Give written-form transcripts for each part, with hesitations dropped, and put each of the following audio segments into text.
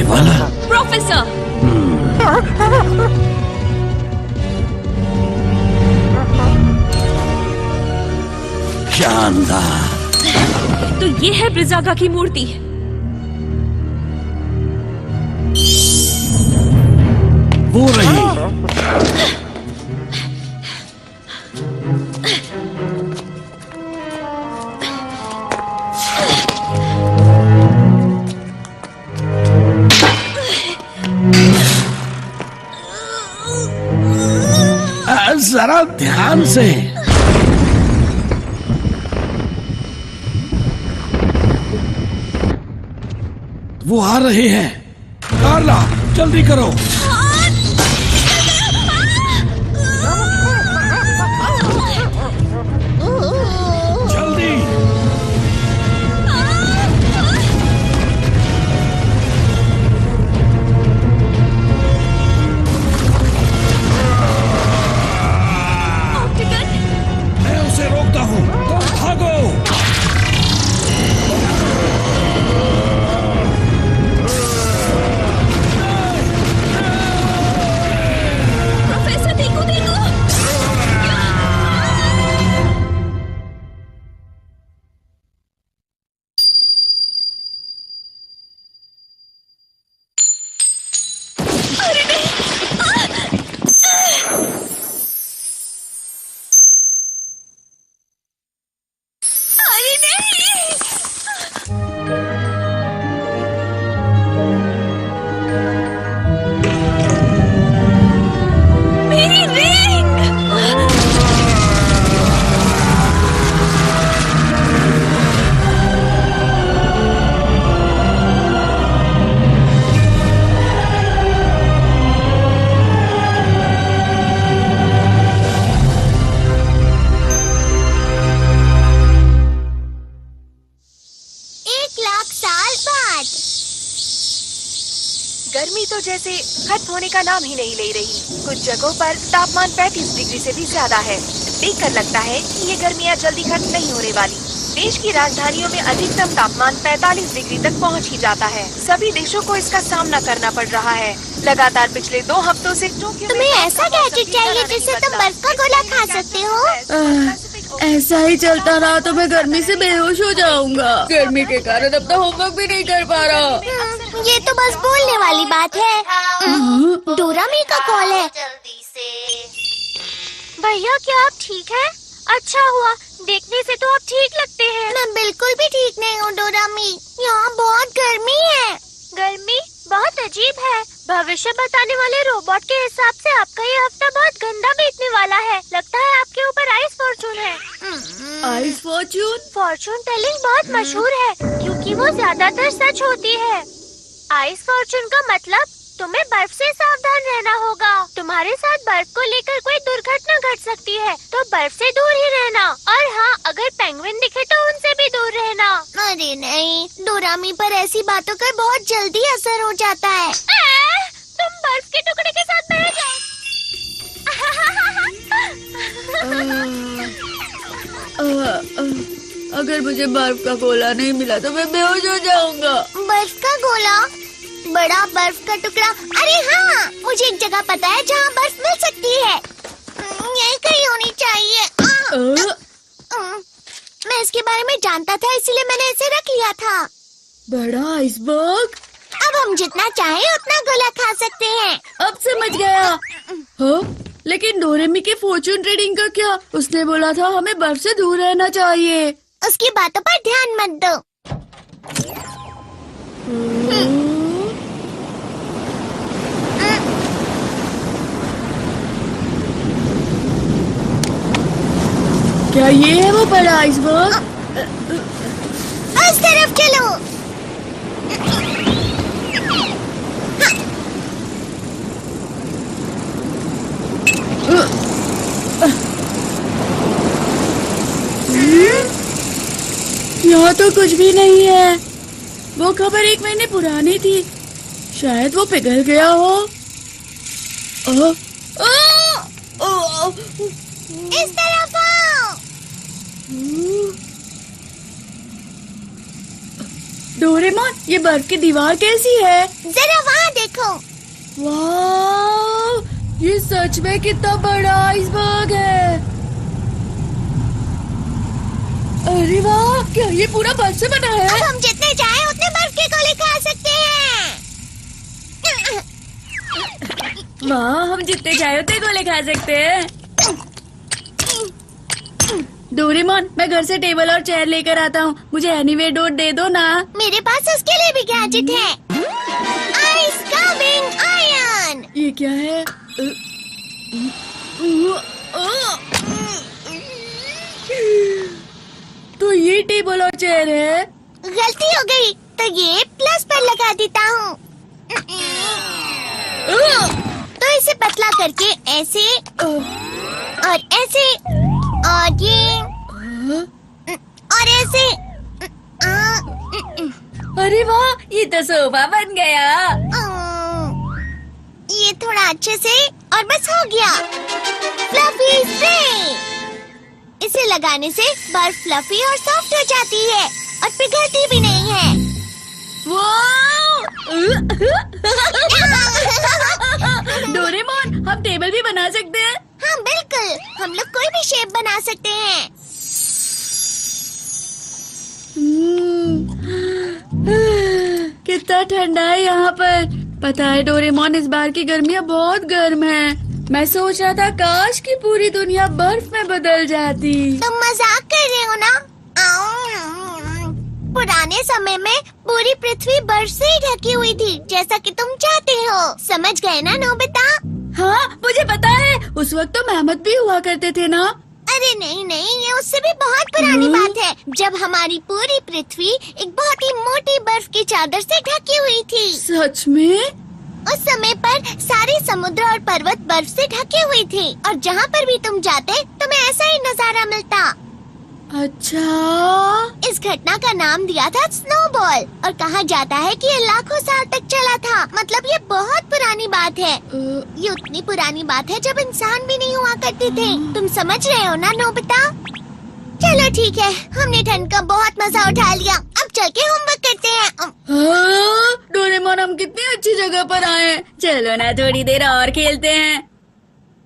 वाला। प्रोफेसर, शानदार। तो ये है ब्रिजागा की मूर्ति। वो रही। जरा ध्यान से। वो आ रहे हैं। कार्ला, जल्दी करो। जल्दी। मैं उसे रोकता हूँ, तुम भागो। प्रोफेसर, देखो देखो। अरे नहीं। अरे नहीं। मेरी रिंग। गर्मी तो जैसे खत्म होने का नाम ही नहीं ले रही। कुछ जगहों पर तापमान 35 डिग्री से भी ज्यादा है। देखकर लगता है कि ये गर्मियाँ जल्दी खत्म नहीं होने वाली। देश की राजधानियों में अधिकतम तापमान 45 डिग्री तक पहुंच ही जाता है। सभी देशों को इसका सामना करना पड़ रहा है। लगातार पिछले 2 हफ्तों से टोक्यो में तुम्हें ऐसा गैजेट चाहिए जिससे तुम बर्फ का गोला खा सकते हो? ऐसा ही चलता रहा तो मैं गर्मी से बेहोश हो जाऊंगा। गर्मी के कारण अपना होमवर्क भी नहीं कर पा रहा। ये तो बस बोलने वाली बात है। डोरामी का कॉल है। भैया, क्या आप ठीक हैं? अच्छा हुआ, देखने से तो आप ठीक लगते हैं। मैं बिल्कुल भी ठीक नहीं हूँ डोरामी। यहाँ बहुत गर्मी है। गर्मी बहुत अजीब है। भविष्य बताने वाले रोबोट के हिसाब से आपका ये हफ्ता बहुत गंदा बीतने वाला है। लगता है आपके ऊपर आइस फॉर्चून है। Ice Fortune? फॉर्चून टेलिंग बहुत मशहूर है क्योंकि वो ज्यादातर सच होती है। आइस फॉर्चून का मतलब तुम्हें बर्फ से सावधान रहना होगा। तुम्हारे साथ बर्फ को लेकर कोई दुर्घटना घट सकती है, तो बर्फ से दूर ही रहना। और हाँ, अगर पेंगुइन दिखे तो उनसे भी दूर रहना। अरे नहीं, डोरामी पर ऐसी बातों का बहुत जल्दी असर हो जाता है। तुम बर्फ के टुकड़े के साथ बह जाओ। अगर मुझे बर्फ का गोला नहीं मिला तो मैं बेहोश हो जाऊंगा। बर्फ का गोला? बड़ा बर्फ का टुकड़ा? अरे हाँ, मुझे एक जगह पता है जहाँ बर्फ मिल सकती है। यही कहीं होनी चाहिए। मैं इसके बारे में जानता था, इसीलिए मैंने इसे रख लिया था। बड़ा आइसबर्ग? अब हम जितना चाहें उतना गोला खा सकते हैं। अब समझ गया। हाँ, लेकिन डोरेमी के फॉर्चून रीडिंग का क्या? उसने बोला था हमें बर्फ से दूर रहना चाहिए। उसकी बातों पर ध्यान मत दो। क्या ये है वो बड़ा आइसबर्ग? उस तरफ चलो। यहाँ तो कुछ भी नहीं है। वो खबर 1 महीने पुरानी थी। शायद वो पिघल गया हो। इस तरफ आओ। डोरेमोन, ये बर्फ की दीवार कैसी है? जरा वहाँ देखो। वाह, ये सच में कितना बड़ा आइसबर्ग है। अरे वाह, क्या ये पूरा बर्फ से बना है? अब हम जितने चाहे उतने बर्फ के गोले खा सकते हैं। वाह, हम जितने चाहे उतने गोले खा सकते हैं। डोरेमोन, मैं घर से टेबल और चेयर लेकर आता हूँ, मुझे एनीवेडोर दे दो ना। मेरे पास उसके लिए भी गैजेट है। Ice coming iron. ये क्या है? तो ये टेबल और चेयर है। गलती हो गई, तो ये प्लस पर लगा देता हूँ। तो इसे पतला करके ऐसे और ऐसे और ये और ऐसे। अरे वाह, ये तो सोफा बन गया। ये थोड़ा अच्छे से और बस हो गया। Fluffy spray. इसे लगाने से बर्फ फ्लफी और सॉफ्ट हो जाती है और पिघलती भी नहीं है। डोरेमोन, हम टेबल भी बना सकते हैं। हाँ बिल्कुल, हम लोग कोई भी शेप बना सकते हैं। कितना ठंडा है यहाँ पर। पता है डोरेमोन, इस बार की गर्मियाँ बहुत गर्म है। मैं सोच रहा था काश की पूरी दुनिया बर्फ में बदल जाती। तुम मजाक कर रहे हो ना? पुराने समय में पूरी पृथ्वी बर्फ से ही ढकी हुई थी, जैसा कि तुम चाहते हो। समझ गए ना नोबिता? हाँ, मुझे पता है। उस वक्त तो मेहमत भी हुआ करते थे ना। अरे नहीं नहीं, ये उससे भी बहुत पुरानी बात है, जब हमारी पूरी पृथ्वी एक बहुत ही मोटी बर्फ की चादर से ढकी हुई थी। सच में? उस समय पर सारे समुद्र और पर्वत बर्फ से ढके हुए थे और जहाँ पर भी तुम जाते तुम्हें ऐसा ही नजारा मिलता। अच्छा, इस घटना का नाम दिया था स्नोबॉल और कहा जाता है कि ये लाखों साल तक चला था। मतलब ये बहुत पुरानी बात है। ये उतनी पुरानी बात है जब इंसान भी नहीं हुआ करते थे। तुम समझ रहे हो ना नोबिता? चलो ठीक है, हमने ठंड का बहुत मजा उठा लिया। अब चल के होमवर्क करते हैं। डोरेमोन, हम कितनी अच्छी जगह पर आए हैं। चलो ना थोड़ी देर और खेलते हैं।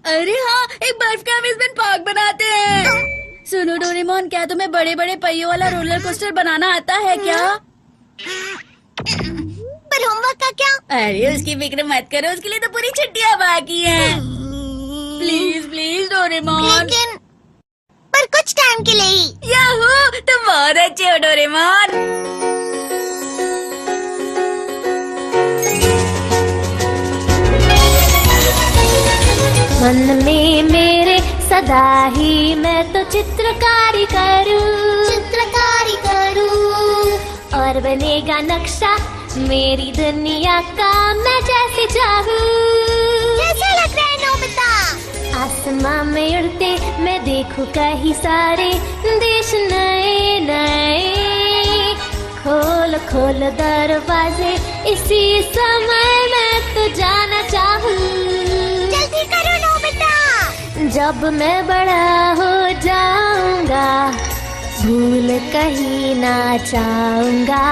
अरे हाँ, एक बर्फ का अम्यूजमेंट पार्क बनाते हैं। सुनो डोरेमोन, क्या तुम्हें बड़े बड़े पहियों वाला रोलर कोस्टर बनाना आता है क्या? पर होमवर्क का क्या? अरे उसकी फिक्र मत करो, उसके लिए तो पूरी छुट्टियाँ बाकी हैं। Please please Doraemon. लेकिन पर कुछ टाइम के लिए ही। याहू, तुम बहुत अच्छे हो डोरेमोन। मन में मेरे सदा ही मैं तो चित्रकारी करूं और बनेगा नक्शा मेरी दुनिया का मैं जैसे चाहूं। कैसा लग रहा है नोबिता? आसमां में उड़ते मैं देखूं कहीं सारे देश नए नए। खोल खोल दरवाजे, इसी समय मैं तो जाना चाहूं। जल्दी करो नोबिता। जब मैं बड़ा हो जाऊंगा भूल कहीं ना चाहूंगा।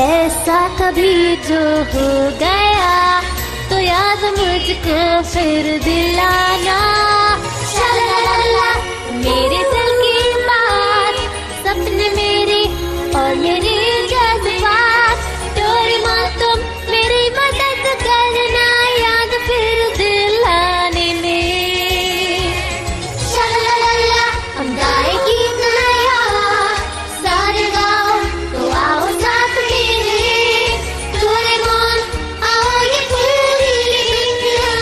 ऐसा कभी जो हो गया तो याद मुझको फिर दिलाना। शलाला मेरे दिल की बात, सपने मेरे और मेरे जज्बात। डोरेमोन तुम मेरी मदद करना याद फिर दिलाने में। शलाला हम गाए गीत नया सारे गाओ तो आओ साथ मेरे। डोरेमोन आओ ये पूरी दुनिया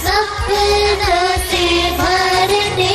सपनों से भर दे।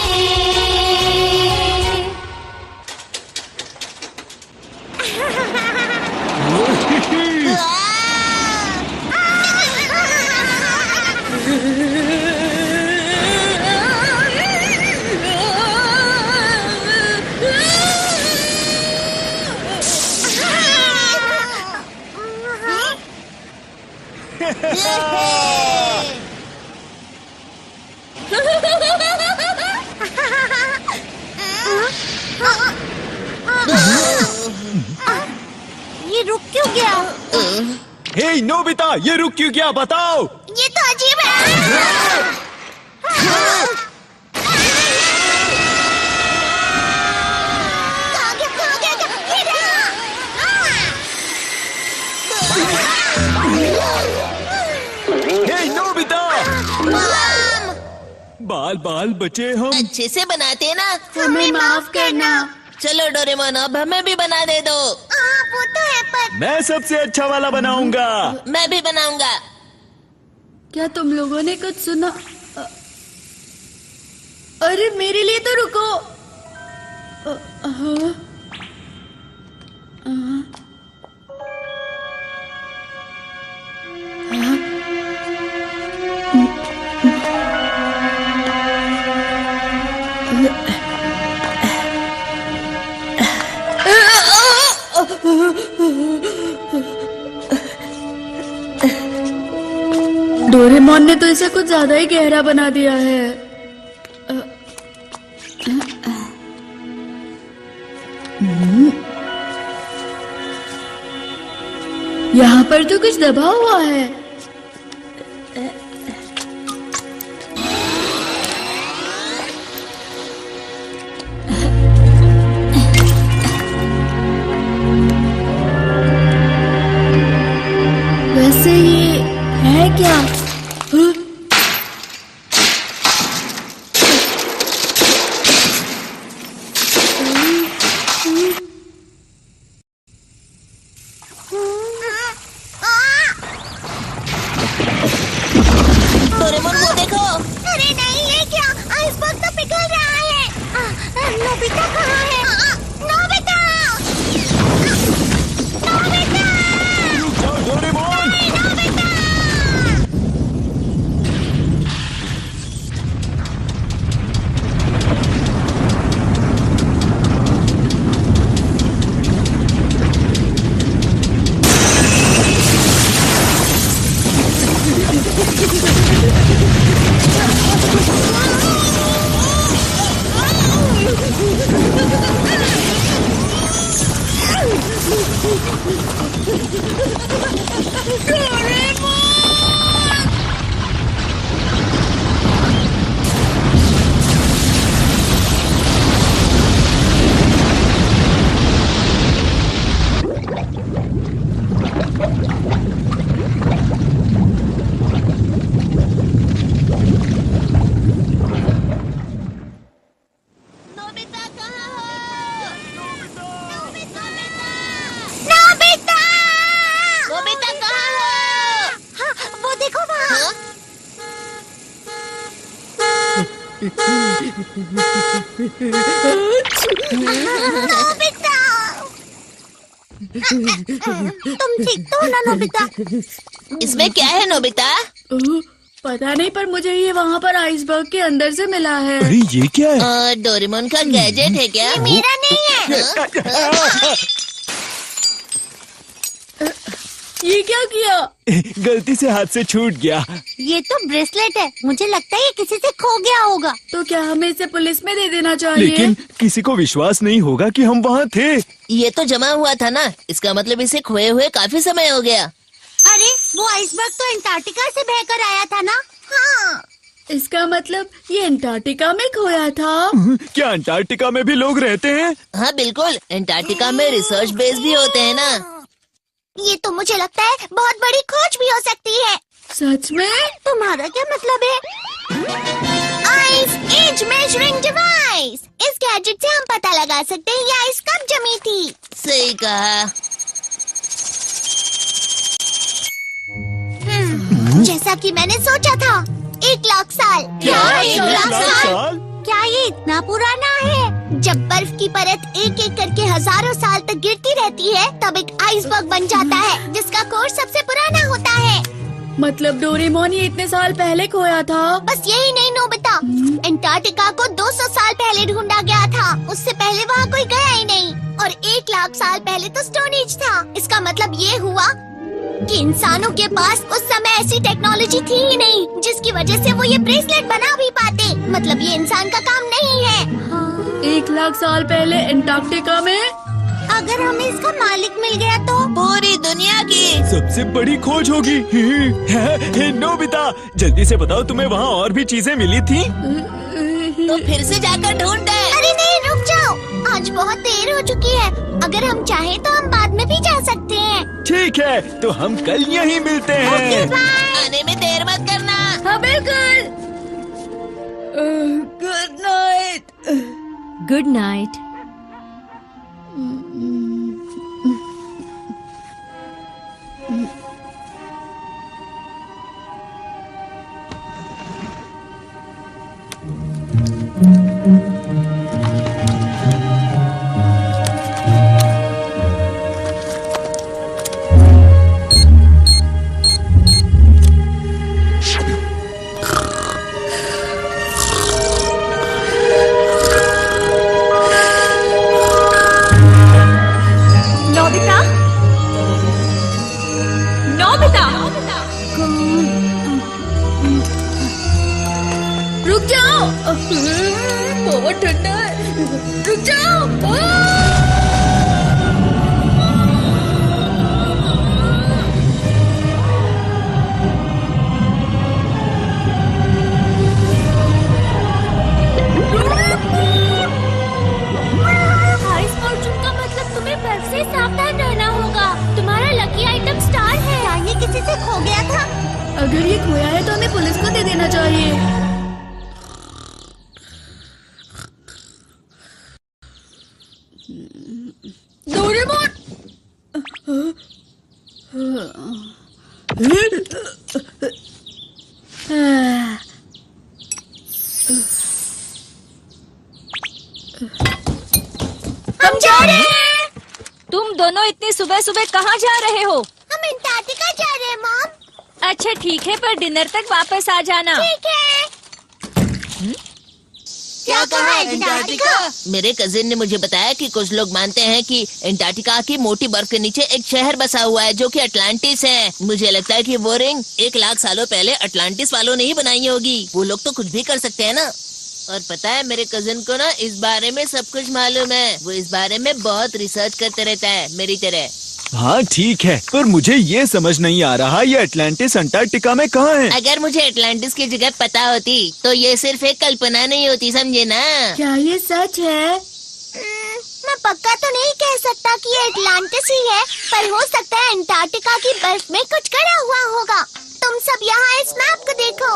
ये रुक क्यों गया? हे नोबिता, ये रुक क्यों गया बताओ? ये तो अजीब है। कहाँ गया? ये रहा। हे नोबिता, बाल बाल बचे हम। अच्छे से बनाते ना। हमें माफ करना। चलो डोरेमोन, अब हमें भी बना दे दो। वो तो है पर मैं सबसे अच्छा वाला बनाऊंगा। मैं भी बनाऊंगा। क्या तुम लोगों ने कुछ सुना? अरे मेरे लिए तो रुको। डोरेमोन ने तो इसे कुछ ज्यादा ही गहरा बना दिया है। यहाँ पर तो कुछ दबा हुआ है। वैसे ये है क्या? डोरेमोन वो देखो। अरे नहीं, ये क्या? आइसबर्ग तो पिघल रहा है। नोबिता कहाँ है? नोबिता! नोबिता! रुक जाओ डोरेमोन। नोबिता! नोबिता कहाँ हो? नोबिता! नोबिता कहाँ हो? हाँ, वो देखो वहाँ। हाँ? नोबिता! तुम ठीक तो हो ना नोबिता? इसमें क्या है नोबिता? पता नहीं, पर मुझे ये वहाँ पर आइसबर्ग के अंदर से मिला है। अरे ये क्या है? डोरेमोन का गैजेट है क्या? मेरा नहीं है। ये क्या किया? गलती से हाथ से छूट गया। ये तो ब्रेसलेट है। मुझे लगता है ये किसी से खो गया होगा। तो क्या हमें इसे पुलिस में दे देना चाहिए? लेकिन किसी को विश्वास नहीं होगा कि हम वहाँ थे। ये तो जमा हुआ था ना, इसका मतलब इसे खोए हुए काफी समय हो गया। अरे वो आइसबर्ग तो अंटार्कटिका से बहकर आया था ना? हाँ। इसका मतलब ये अंटार्कटिका में खोया था। क्या अंटार्कटिका में भी लोग रहते हैं? हाँ बिल्कुल, अंटार्कटिका में रिसर्च बेस भी होते हैं ना। ये तो मुझे लगता है बहुत बड़ी खोज भी हो सकती है। सच में? तुम्हारा क्या मतलब है? Ice age measuring device. इस गैजेट से हम पता लगा सकते हैं ये आइस कब जमी थी। सही कहा। जैसा कि मैंने सोचा था, 1 लाख साल। क्या? 1 लाख साल? क्या ये इतना पुराना है? जब बर्फ की परत एक एक करके हजारों साल तक गिरती रहती है, तब एक आइसबर्ग बन जाता है, जिसका कोर सबसे पुराना होता है। मतलब डोरेमोन ये इतने साल पहले खोया था? बस यही नहीं नोबिता, अंटार्कटिका को 200 साल पहले ढूंढा गया था। उससे पहले वहाँ कोई गया ही नहीं। और 1 लाख साल पहले तो स्टोन एज था। इसका मतलब ये हुआ कि इंसानों के पास उस समय ऐसी टेक्नोलॉजी थी ही नहीं, जिसकी वजह से वो ये ब्रेसलेट बना भी पाते। मतलब ये इंसान का काम नहीं है। 1 लाख साल पहले अंटार्कटिका में? अगर हमें इसका मालिक मिल गया तो? बहुत सबसे बड़ी खोज होगी। हे नोबिता, जल्दी से बताओ तुम्हें वहाँ और भी चीजें मिली थी? तो फिर से जाकर ढूंढते। अरे नहीं, रुक जाओ, आज बहुत देर हो चुकी है। अगर हम चाहें तो हम बाद में भी जा सकते हैं। ठीक है, तो हम कल यहीं मिलते हैं। आने में देर मत करना। हाँ बिल्कुल। Good night. Good night. Nobita, Nobita, रुक जाओ, बहुत ठंडा है। रुक जाओ। आइस फॉर्चून का मतलब तुम्हें बर्फ से सावधान रहना होगा। तुम्हारा लकी आइटम स्टार है। क्या ये किसी से खो गया था? अगर ये खोया है तो हमें पुलिस को दे देना चाहिए। डोरेमोन! हम जा रहे हैं। तुम दोनों इतनी सुबह सुबह कहाँ जा रहे हो? हम अंटार्कटिका जा रहे हैं मॉम। अच्छा ठीक है, पर डिनर तक वापस आ जाना। ठीक है। क्या कहा है अंटार्कटिका? मेरे कजिन ने मुझे बताया कि कुछ लोग मानते हैं कि अंटार्कटिका की मोटी बर्फ के नीचे एक शहर बसा हुआ है जो कि अटलांटिस है। मुझे लगता है कि वो रिंग 1 लाख सालों पहले अटलांटिस वालों ने ही बनाई होगी। वो लोग तो कुछ भी कर सकते हैं ना। और पता है, मेरे कजिन को ना इस बारे में सब कुछ मालूम है। वो इस बारे में बहुत रिसर्च करते रहता है, मेरी तरह। हाँ ठीक है, पर मुझे ये समझ नहीं आ रहा ये अटलांटिस अंटार्कटिका में कहाँ है? अगर मुझे अटलांटिस की जगह पता होती तो ये सिर्फ एक कल्पना नहीं होती, समझे ना। क्या ये सच है? मैं पक्का तो नहीं कह सकता कि ये अटलांटिस ही है, पर हो सकता है अंटार्कटिका की बर्फ में कुछ गड़ा हुआ होगा। तुम सब यहाँ इस मैप को देखो।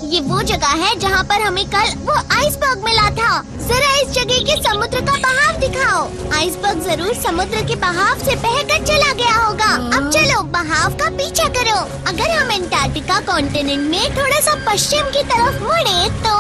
ये वो जगह है जहाँ पर हमें कल वो आइसबर्ग मिला था। जरा इस जगह के समुद्र का बहाव दिखाओ। आइसबर्ग जरूर समुद्र के बहाव से बहकर चला गया होगा। अब चलो बहाव का पीछा करो। अगर हम अंटार्कटिका कॉन्टिनेंट में थोड़ा सा पश्चिम की तरफ मुड़े तो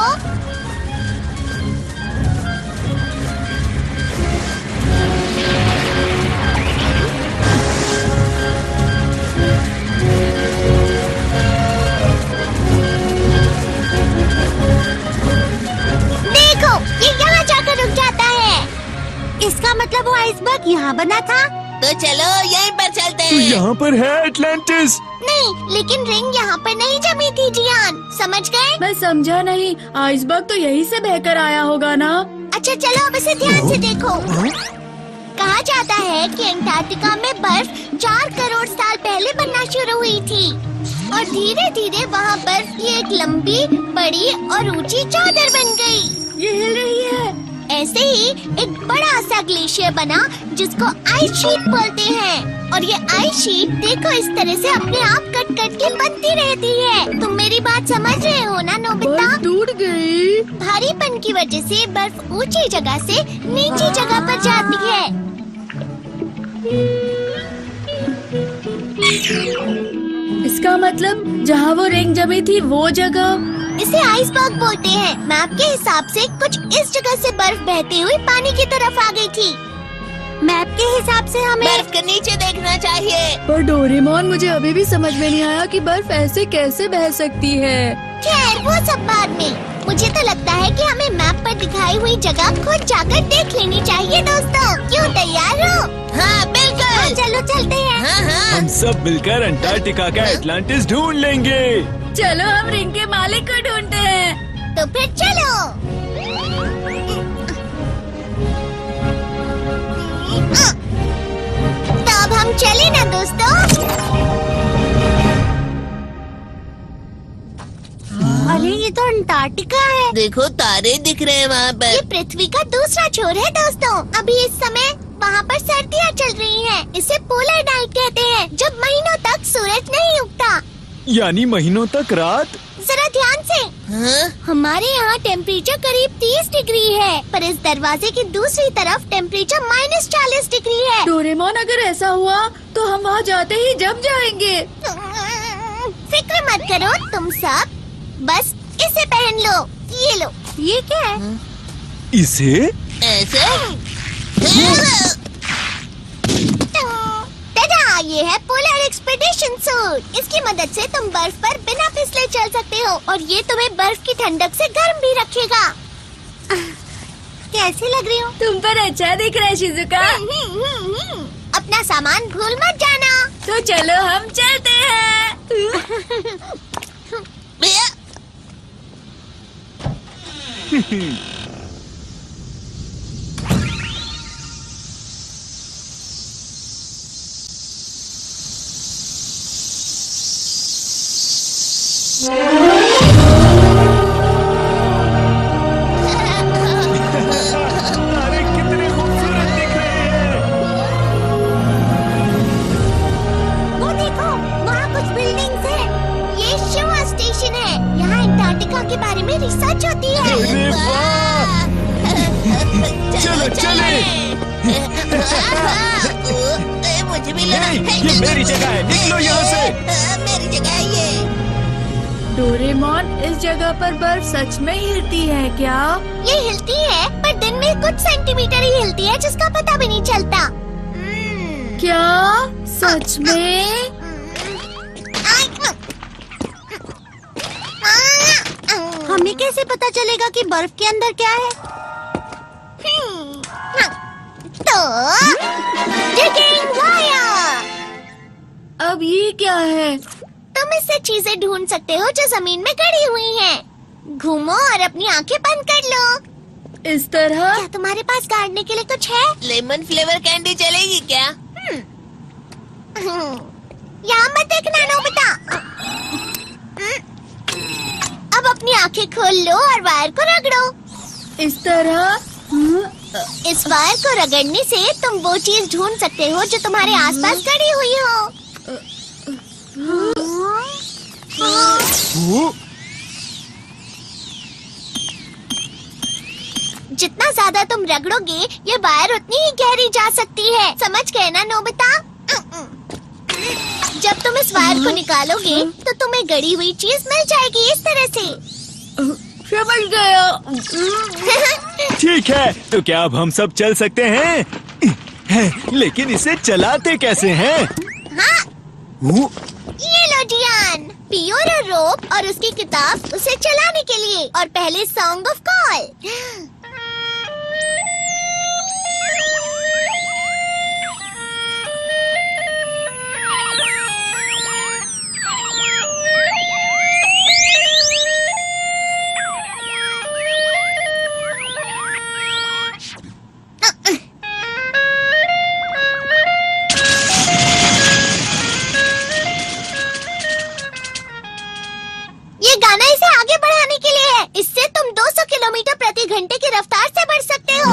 इसका मतलब वो आइसबर्ग यहाँ बना था। तो चलो यहीं पर चलते तो हैं। यहाँ पर है अटलांटिस। नहीं, लेकिन रिंग यहाँ पर नहीं जमी थी जियान, समझ गए? मैं समझा नहीं। आइसबर्ग तो यहीं से बहकर आया होगा ना। अच्छा चलो अब इसे ध्यान से देखो। कहा जाता है कि अंटार्कटिका में बर्फ 4 करोड़ साल पहले बनना शुरू हुई थी और धीरे धीरे वहाँ बर्फ की एक लंबी, बड़ी और ऊंची चादर बन गई। ये हिल रही है। ऐसे ही एक बड़ा सा ग्लेशियर बना जिसको आइस शीट बोलते हैं। और ये आइस शीट देखो इस तरह से अपने आप कट कट के बनती रहती है। तुम मेरी बात समझ रहे हो ना नोबिता? बर्फ टूट गई। भारीपन की वजह से बर्फ ऊंची जगह से नीची जगह पर जाती है। इसका मतलब जहाँ वो रिंग जमी थी वो जगह। इसे आइसबर्ग बोलते हैं। मैप के हिसाब से कुछ इस जगह से बर्फ बहती हुई पानी की तरफ आ गई थी। मैप के हिसाब से हमें बर्फ के नीचे देखना चाहिए। पर डोरेमोन, मुझे अभी भी समझ में नहीं आया कि बर्फ ऐसे कैसे बह सकती है। खैर वो सब बाद में। मुझे तो लगता है कि हमें मैप पर दिखाई हुई जगह खुद जाकर देख लेनी चाहिए दोस्तों। क्यों, तैयार हो? हाँ बिल्कुल। चलो चलते हैं। हाँ। हम सब मिलकर अंटार्कटिका का अटलांटिस ढूंढ लेंगे। चलो हम रिंग के मालिक को ढूंढते हैं। तो फिर चलो। तो अब हम चले ना दोस्तों। तो अंटार्कटिका है। देखो तारे दिख रहे हैं वहाँ ये पर। पृथ्वी का दूसरा छोर है दोस्तों। अभी इस समय वहाँ पर सर्दियाँ चल रही हैं। इसे पोलर नाइट कहते हैं, जब महीनों तक सूरज नहीं उगता। यानी महीनों तक रात। जरा ध्यान से। हाँ? हमारे यहाँ टेम्परेचर करीब 30 डिग्री है, पर इस दरवाजे की दूसरी तरफ टेम्परेचर -40 डिग्री है। डोरेमोन, अगर ऐसा हुआ तो हम वहाँ जाते ही जम जाएंगे। फिक्र मत करो तुम सब, बस इसे पहन लो। ये लो। ये क्या है? इसे? ऐसे? दादा, ये है पोलर एक्सपेडिशन सूट। इसकी मदद से तुम बर्फ पर बिना फिसले चल सकते हो और ये तुम्हें बर्फ की ठंडक से गर्म भी रखेगा। कैसी लग रही हूँ? तुम पर अच्छा दिख रहा है शिजुका। अपना सामान भूल मत जाना। तो चलो हम चलते हैं। तारे कितने खूबसूरत दिख रहे हैं। वो देखो, वहाँ कुछ बिल्डिंग्स हैं। ये शिवा स्टेशन है। यहाँ अंटार्कटिका के बारे में रिसर्च होती है। अरे वाह! चलो चले। मुझे भी हे, ये मेरी जगह है, निकलो यहाँ से। मेरी जगह है ये। डोरेमोन, इस जगह पर बर्फ सच में हिलती है क्या? ये हिलती है, पर दिन में कुछ सेंटीमीटर ही हिलती है, जिसका पता भी नहीं चलता। क्या सच में? हमें कैसे पता चलेगा कि बर्फ के अंदर क्या है? तो digging wire। अब ये क्या है? तुम इससे चीजें ढूंढ सकते हो जो जमीन में गड़ी हुई हैं। घूमो और अपनी आंखें बंद कर लो। इस तरह? क्या तुम्हारे पास गाड़ने के लिए कुछ है? लेमन फ्लेवर कैंडी चलेगी क्या? यहाँ मत देखना नोबिता। अब अपनी आंखें खोल लो और वायर को रगड़ो। इस तरह? इस वायर को रगड़ने से तुम वो चीज ढूंढ सकते हो जो तुम्हारे आसपास गड़ी हुई हो। वो? जितना ज्यादा तुम रगड़ोगे, ये वायर उतनी ही गहरी जा सकती है। समझ गए ना नोबिता? जब तुम इस वायर को निकालोगे, तो तुम्हें गड़ी हुई चीज मिल जाएगी इस तरह से। समझ गया। ठीक है, तो क्या अब हम सब चल सकते हैं? लेकिन इसे चलाते कैसे हैं? हाँ, वो? ये लो जियान, पियोरो रोप और उसकी किताब उसे चलाने के लिए। और पहले सॉन्ग ऑफ कॉल। ये गाना इसे आगे बढ़ाने के लिए है। इससे तुम 200 किलोमीटर प्रति घंटे की रफ्तार से बढ़ सकते हो।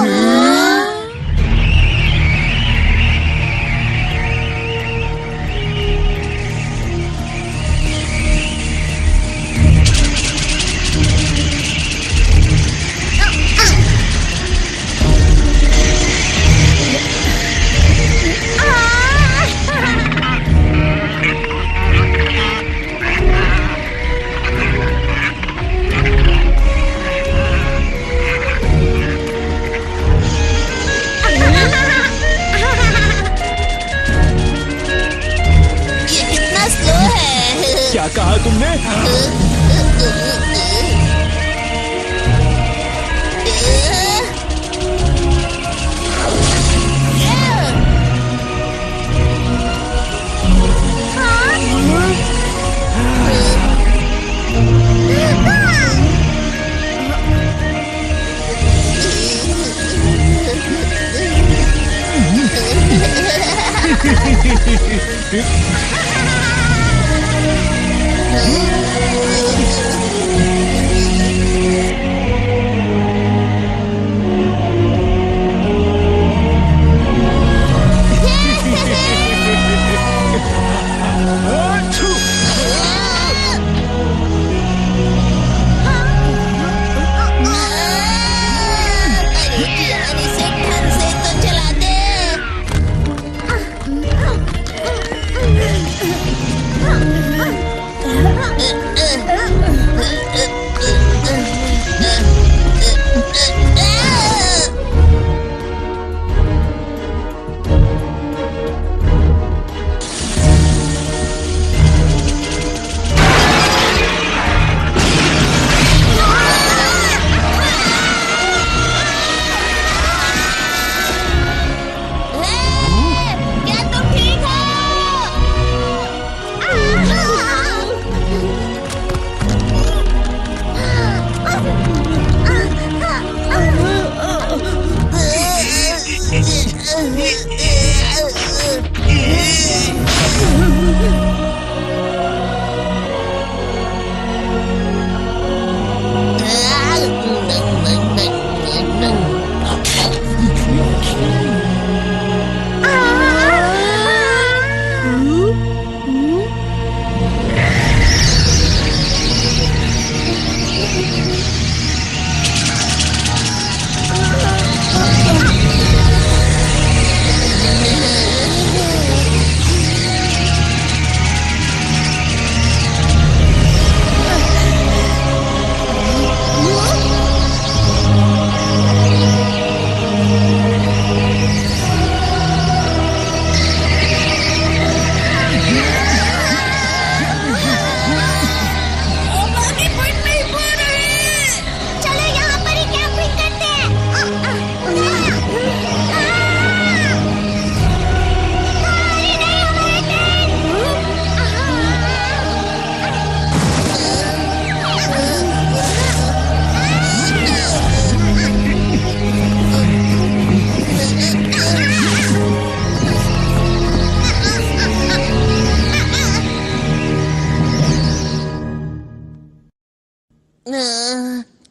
ये कितना स्लो है। क्या कहा तुमने?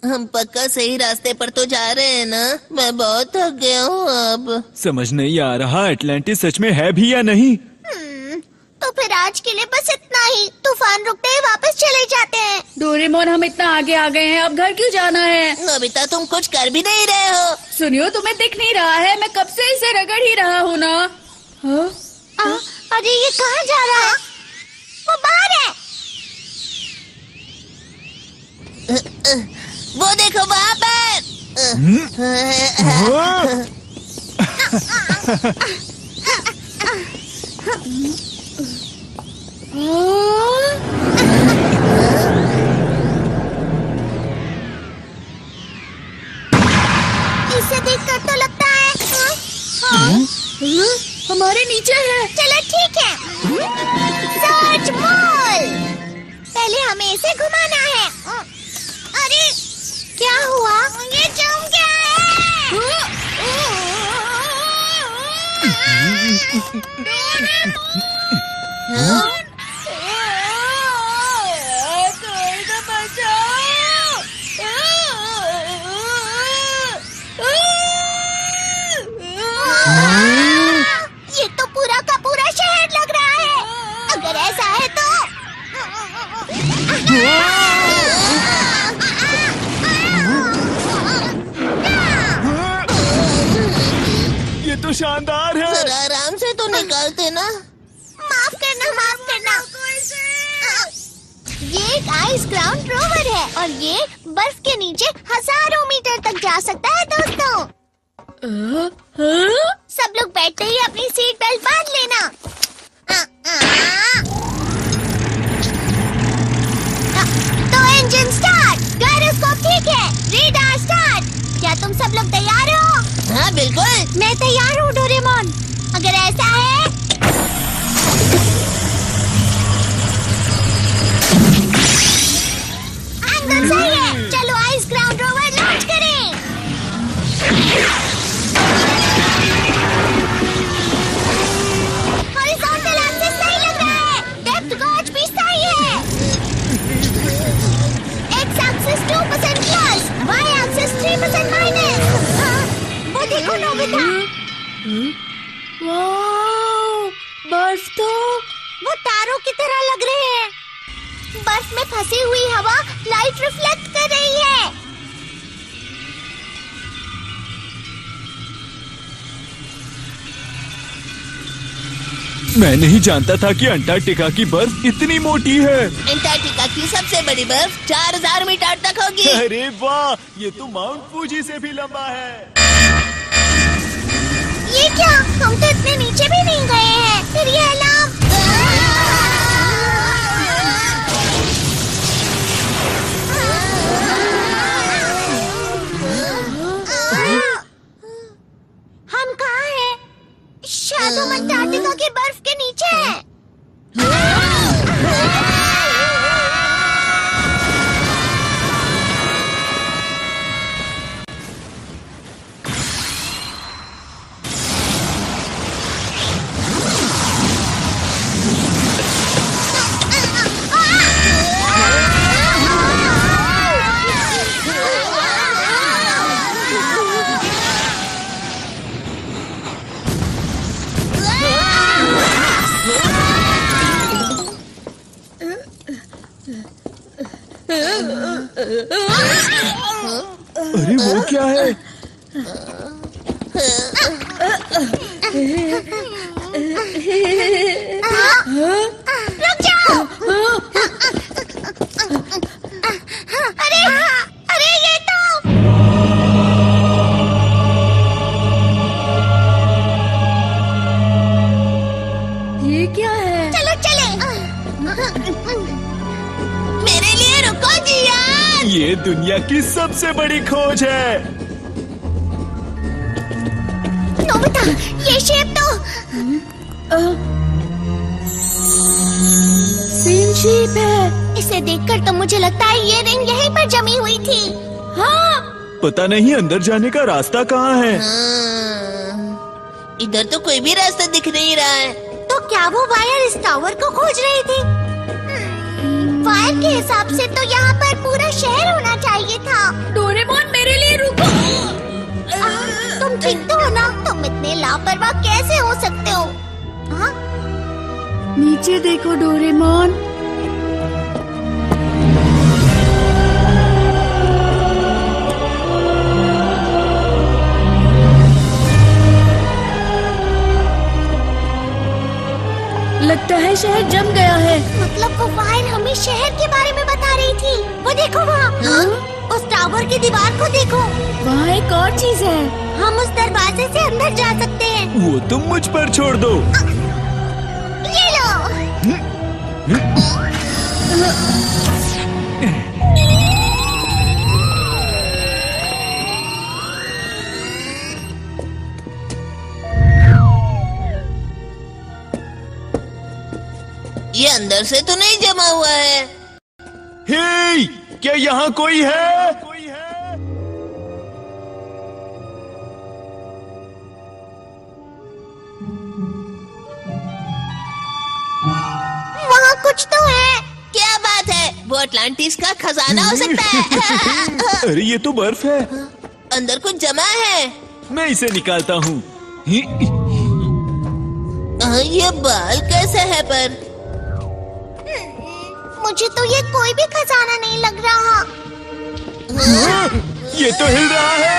हम पक्का सही रास्ते पर तो जा रहे हैं ना? मैं बहुत थक गया हूँ अब। समझ नहीं आ रहा अटलांटिस सच में है भी या नहीं। तो फिर आज के लिए बस इतना ही। तूफान रुकते ही वापस चले जाते हैं। डोरेमोन, हम इतना आगे आ गए हैं, अब घर क्यों जाना है? नोबिता, तुम कुछ कर भी नहीं रहे हो। सुनियो, तुम्हें दिख नहीं रहा है? मैं कब से इसे रगड़ ही रहा हूँ ना। हाँ? अरे ये कहाँ जा रहा है? वो बाहर है। वो देखो वहाँ पर। इसे देखकर तो लगता है हमारे नीचे है। चलो ठीक है। Search mall. पहले हमें इसे घुमाना है। अरे क्या हुआ? ये जम गया ये तो पूरा का पूरा शहर लग रहा है। अगर ऐसा है तो ये तो शानदार है। जरा आराम से तो निकालते ना। माफ करना, माफ करना। ये एक आइस ग्राउंड रोवर है और ये बर्फ के नीचे हजारों मीटर तक जा सकता है दोस्तों। सब लोग बैठते ही अपनी सीट बेल्ट बांध लेना। तो इंजन स्टार्ट, गायरोस्कोप ठीक है, रेडार स्टार्ट। क्या तुम सब लोग तैयार हो? हाँ बिल्कुल। मैं तैयार हूँ डोरेमोन। अगर ऐसा है एंगल सही है। चलो आइस ग्राउंड रोवर लॉन्च करें। हॉरिजॉन्टल एक्सिस सही लग रहा है। डेप्थ गॉज भी सही है। X axis 2% plus, y axis 3% minus. वो देखो नोबिता। वाओ, बर्फ तो वो तारों की तरह लग रहे हैं। बर्फ में फंसी हुई हवा लाइट रिफ्लेक्ट कर रही है। मैं नहीं जानता था कि अंटार्कटिका की बर्फ इतनी मोटी है। अंटार्कटिका की सबसे बड़ी बर्फ 4000 मीटर तक होगी। अरे वाह, ये तो माउंट फूजी से भी लंबा है। ये क्या? हम तो इतने नीचे भी नहीं गए हैं। फिर ये अलार्म। हम कहाँ हैं? शायद हम अंटार्कटिका की बर्फ के नीचे हैं। अरे वो क्या है? रुक जाओ। अरे अरे ये तो ये क्या है? चलो चले। मेरे लिए रुको जी यार। ये दुनिया की सबसे बड़ी खोज है। नोबिता, ये शेप तो सेम शेप है। इसे देखकर तो मुझे लगता है ये रिंग यहीं पर जमी हुई थी। हाँ, पता नहीं अंदर जाने का रास्ता कहाँ है। इधर तो कोई भी रास्ता दिख नहीं रहा है। तो क्या वो वायर इस टावर को खोज रही थी? वायर के हिसाब से तो यहाँ पर पूरा शहर होना चाहिए था। डोरेमोन मेरे लिए रुको। तुम ठीक तो हो ना? तुम इतने लापरवाह कैसे हो सकते हो? हाँ? नीचे देखो डोरेमोन। लगता है शहर जम गया है। मतलब वो वायर हमें शहर के बारे में बता रही थी। वो देखो वहाँ, उस टावर की दीवार को देखो। वहाँ एक और चीज है। हम उस दरवाजे से अंदर जा सकते हैं। वो तुम मुझ पर छोड़ दो। ये लो। ये अंदर से तो नहीं जमा हुआ है। हे, क्या यहाँ कोई है? वहाँ कुछ तो है। क्या बात है? वो अटलांटिस का खजाना हो सकता है। अरे ये तो बर्फ है। अंदर कुछ जमा है। मैं इसे निकालता हूँ। ये बाल कैसे है पर? मुझे तो ये कोई भी खजाना नहीं लग रहा। ये तो हिल रहा है।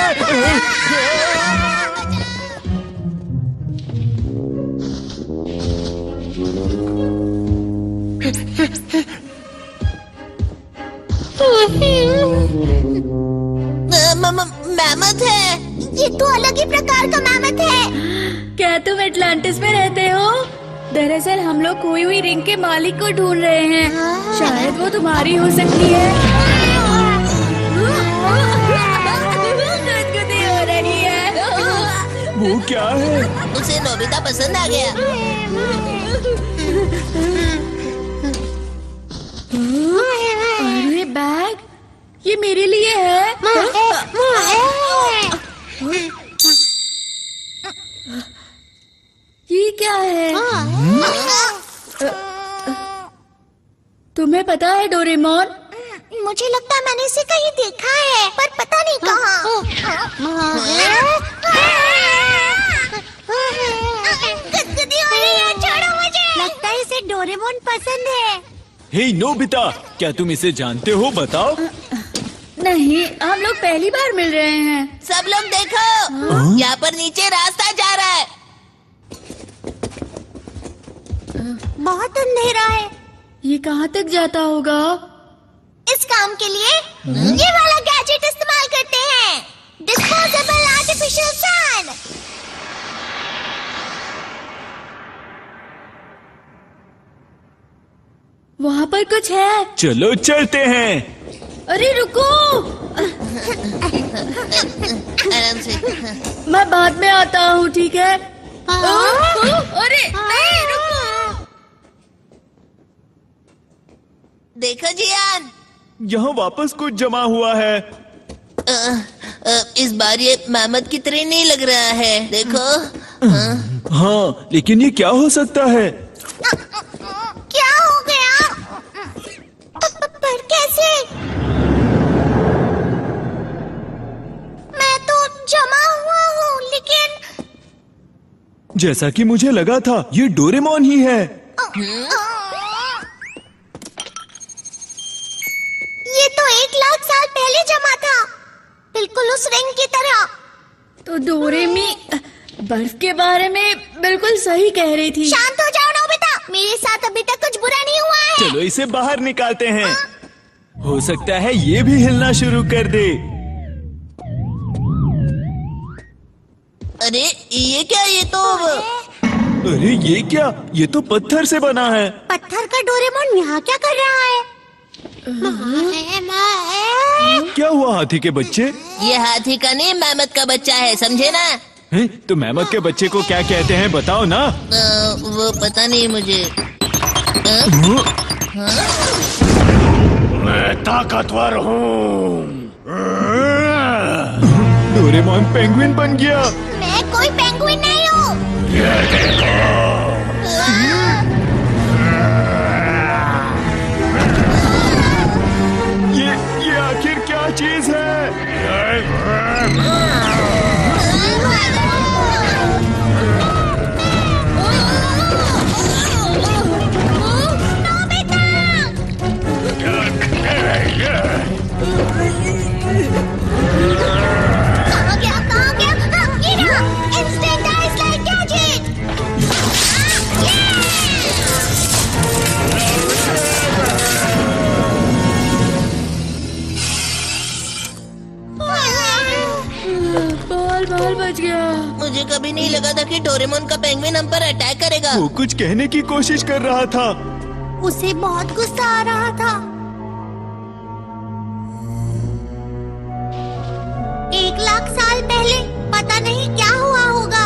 मैमथ है। ये तो अलग ही प्रकार का मैमथ है। क्या तुम एटलांटिस में रहते हो? दरअसल हम लोग खोई हुई रिंग के मालिक को ढूंढ रहे हैं। शायद वो तुम्हारी हो सकती है। गुदगुदी हो रही है। वो क्या है? उसे नोबिता पसंद आ गया। अरे बैग, ये मेरे लिए है। ये क्या है? तुम्हें पता है डोरेमोन? मुझे लगता है मैंने इसे कहीं देखा है, पर पता नहीं कहाँ। गुदगुदी हो रही है, छोड़ो मुझे। लगता है इसे डोरेमोन पसंद है। हे नोबिता, क्या तुम इसे जानते हो? बताओ। नहीं, हम लोग पहली बार मिल रहे हैं। सब लोग देखो, यहाँ पर नीचे रास्ता जा रहा है। बहुत अंधेरा है। ये कहाँ तक जाता होगा? इस काम के लिए ये वाला गैजेट इस्तेमाल करते हैं। Disposable artificial sun. वहाँ पर कुछ है। चलो चलते हैं। अरे रुको, आराम से। मैं बाद में आता हूँ, ठीक है? अरे नहीं, रुको। देखो जियान, यहाँ वापस कुछ जमा हुआ है। इस बार ये मैमथ की तरह नहीं लग रहा है। देखो। हाँ, लेकिन ये क्या हो सकता है? क्या हो गया? पर कैसे? मैं तो जमा हुआ हूँ, लेकिन जैसा कि मुझे लगा था, ये डोरेमोन ही है। ये तो 1 लाख साल पहले जमा था, बिल्कुल उस रिंग की तरह। तो डोरेमी बर्फ के बारे में बिल्कुल सही कह रही थी। शांत हो जाओ नोबिता, मेरे साथ अभी तक कुछ बुरा नहीं हुआ है। चलो इसे बाहर निकालते हैं। हो सकता है ये भी हिलना शुरू कर दे। अरे ये क्या? ये तो अरे ये क्या? ये तो पत्थर से बना है। पत्थर का डोरेमोन यहाँ क्या कर रहा है? क्या हुआ हाथी के बच्चे? ये हाथी का नहीं, मैमथ का बच्चा है, समझे ना? हैं? तो मैमथ के बच्चे को क्या कहते हैं, बताओ ना। वो पता नहीं मुझे। मैं ताकतवर हूँ। डोरेमोन पेंगुइन बन गया। मैं कोई पेंगुइन नहीं हूँ। ये देखो। कभी नहीं लगा था कि डोरेमोन का पेंगुइन हम पर अटैक करेगा। वो कुछ कहने की कोशिश कर रहा था। उसे बहुत गुस्सा आ रहा था। 1,00,000 साल पहले पता नहीं क्या हुआ होगा।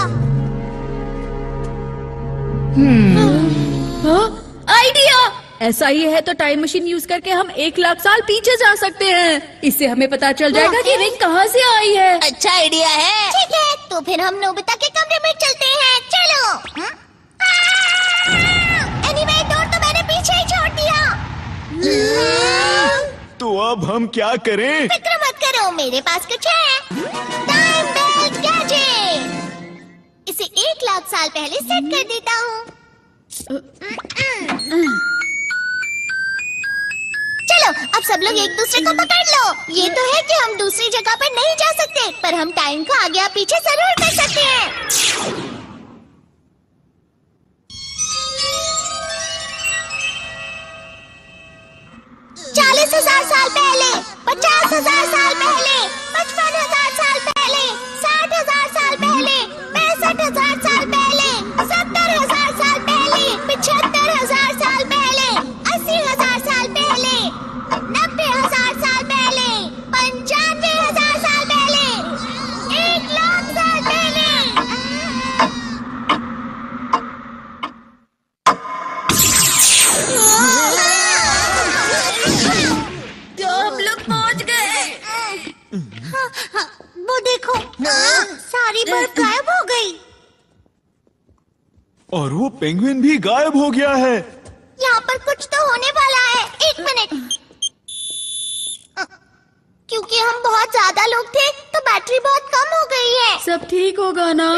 आइडिया! ऐसा ही है तो टाइम मशीन यूज करके हम 1,00,000 साल पीछे जा सकते हैं। इससे हमें पता चल जाएगा कि रिंग कहाँ से आई है। अच्छा आइडिया है। ठीक है, तो फिर हम नोबिता के कमरे में चलते हैं। चलो। एनीवे, डोर तो मैंने पीछे ही छोड़ दिया। तो अब हम क्या करें? फिक्र मत करो, मेरे पास कुछ है। Time belt gadget. इसे 1,00,000 साल पहले सेट कर देता हूँ। चलो, अब सब लोग एक दूसरे को पकड़ लो। ये तो है कि हम दूसरी जगह पर नहीं जा सकते, पर हम टाइम को आगे या पीछे जरूर कर सकते हैं। 40,000 साल पहले, 50,000 साल पहले, 55,000 साल पहले, 60,000 साल पहले, 65,000 साल पहले, 70,000 साल पहले, 75,000 साल पहले, 80,000 साल पहले, 90,000 साल पहले, 95,000 साल पहले, 1,00,000 साल पहले। तो हम लोग पहुंच गए। वो देखो, सारी बर्फ गायब हो गई। और वो पेंगुइन भी गायब हो गया है। यहाँ पर कुछ तो होने वाला है। 1 मिनट। क्योंकि हम बहुत ज्यादा लोग थे तो बैटरी बहुत कम हो गई है। सब ठीक होगा ना?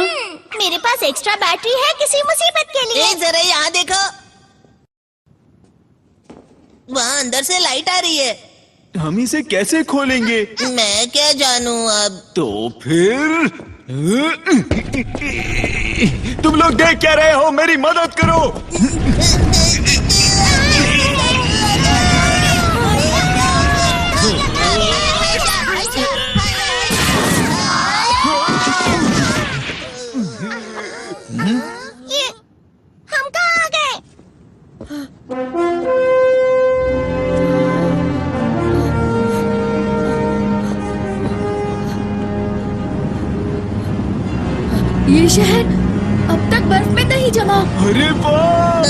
मेरे पास एक्स्ट्रा बैटरी है किसी मुसीबत के लिए। जरा यहाँ देखो, वहाँ अंदर से लाइट आ रही है। हम इसे कैसे खोलेंगे? मैं क्या जानूँ अब। तो फिर तुम लोग देख क्या रहे हो? मेरी मदद करो। ये हम कहाँ आ गए? ये शहर अब तक बर्फ में नहीं जमा। अरे वाह!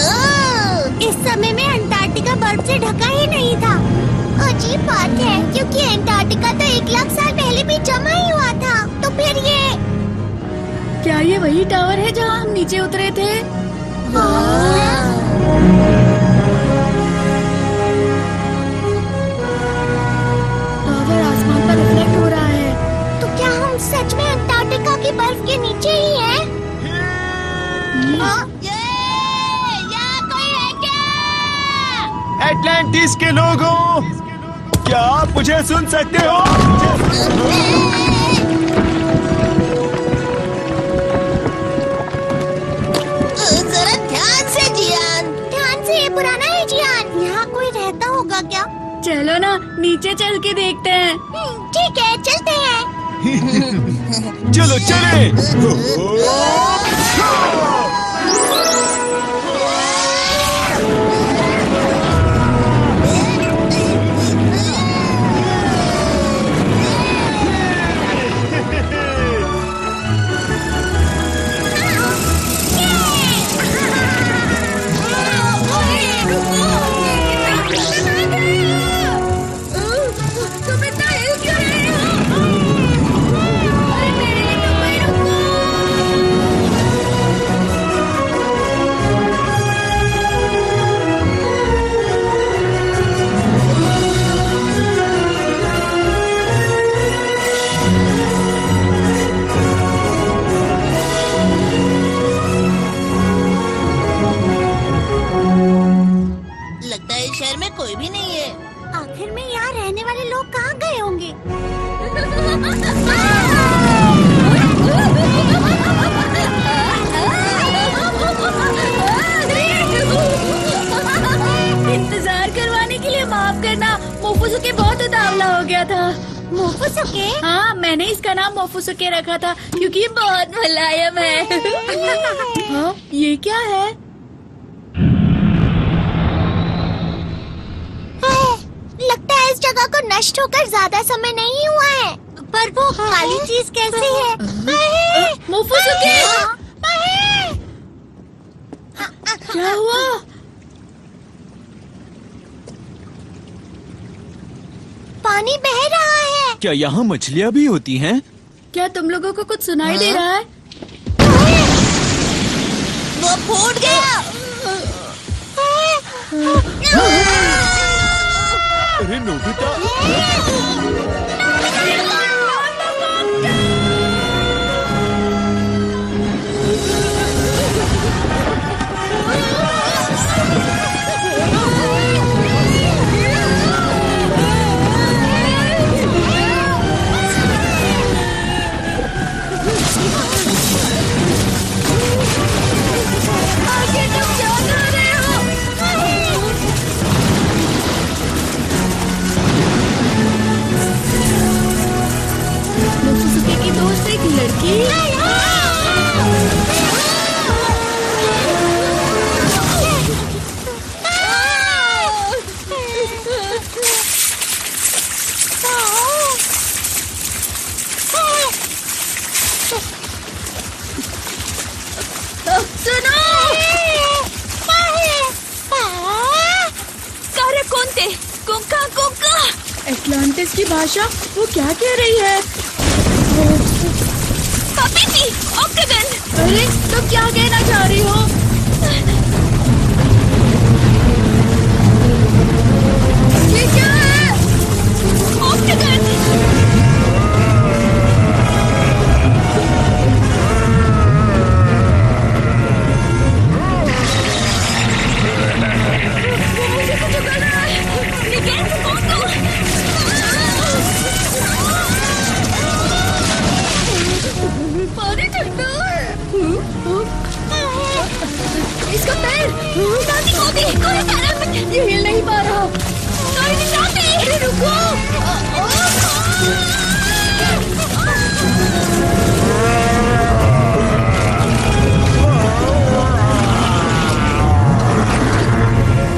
इस समय में अंटार्कटिका बर्फ से ढका ही नहीं था। अजीब बात है, क्योंकि अंटार्कटिका तो 1,00,000 साल पहले भी जमा ही हुआ था। तो फिर ये क्या ये वही टावर है जहाँ हम नीचे उतरे थे? टावर आसमान पर रिफ्लेक्ट हो रहा है। तो क्या हम सच में अंटार्कटिका की बर्फ के नीचे ही हैं? यहाँ कोई है क्या? एटलांटिस के लोगों, क्या आप मुझे सुन सकते हो? जरा ध्यान से जियान। ध्यान से, ये पुराना है जियान। यहाँ कोई रहता होगा क्या? चलो ना, नीचे चल के देखते हैं। ठीक है, चलते हैं। चलो चले। तुम इतना हिल क्यों रहे हो? अरे मेरे लिए तो कोई रुको। लगता है इस शहर में कोई भी नहीं है। आखिर में यहाँ रहने वाले लोग कहाँ गए होंगे? इंतजार करवाने के लिए माफ करना। मुफ्त मोफुसुके बहुत उतावला हो गया था। मोफुसुके? हाँ, मैंने इसका नाम मोफुसुके रखा था क्योंकि ये बहुत मुलायम है। हाँ, ये क्या है? लगता है इस जगह को नष्ट होकर ज्यादा समय नहीं हुआ है। पर वो काली चीज कैसी है? मोफुसुके! क्या हुआ? पानी बह रहा है। क्या यहाँ मछलियाँ भी होती हैं? क्या तुम लोगों को कुछ सुनाई दे रहा है? वो फूट गया। अरे नोबिता! मोफुसुके की दोस्त एक लड़की। सुनो! कार्य कौन थे? कुंका कुंका। एटलांटिस की भाषा वो क्या कह रही है? पापीती, ऑक्टागन। अरे तुम क्या कहना चाह रही हो? ये क्या है? ऑक्टागन। मुझे कुछ उगल रहा है। निकेल से कौन दो? पानी ठंडा है। इसका पैर दादी मोदी, कोई कारण ये हिल नहीं पा रहा। कोई दादी। अरे रुको!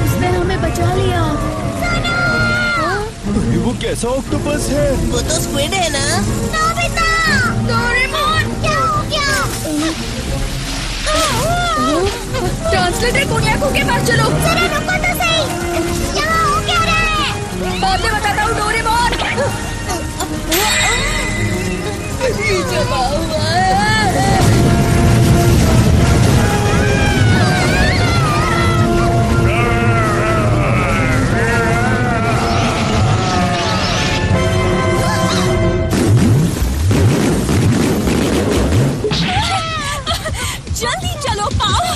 उसने हमें बचा लिया। अरे वो कैसा ऑक्टोपस है? वो तो स्क्विड है ना? नोबिता! डोरेमोन! क्या हो गया? ट्रांसलेटर कोन्याकू के पास चलो। जरा रुको तो सही। यहाँ हो क्या रहा है? बाद में बताता हूँ डोरेमोन। ये जमा हुआ है। जल्दी चलो पाओ।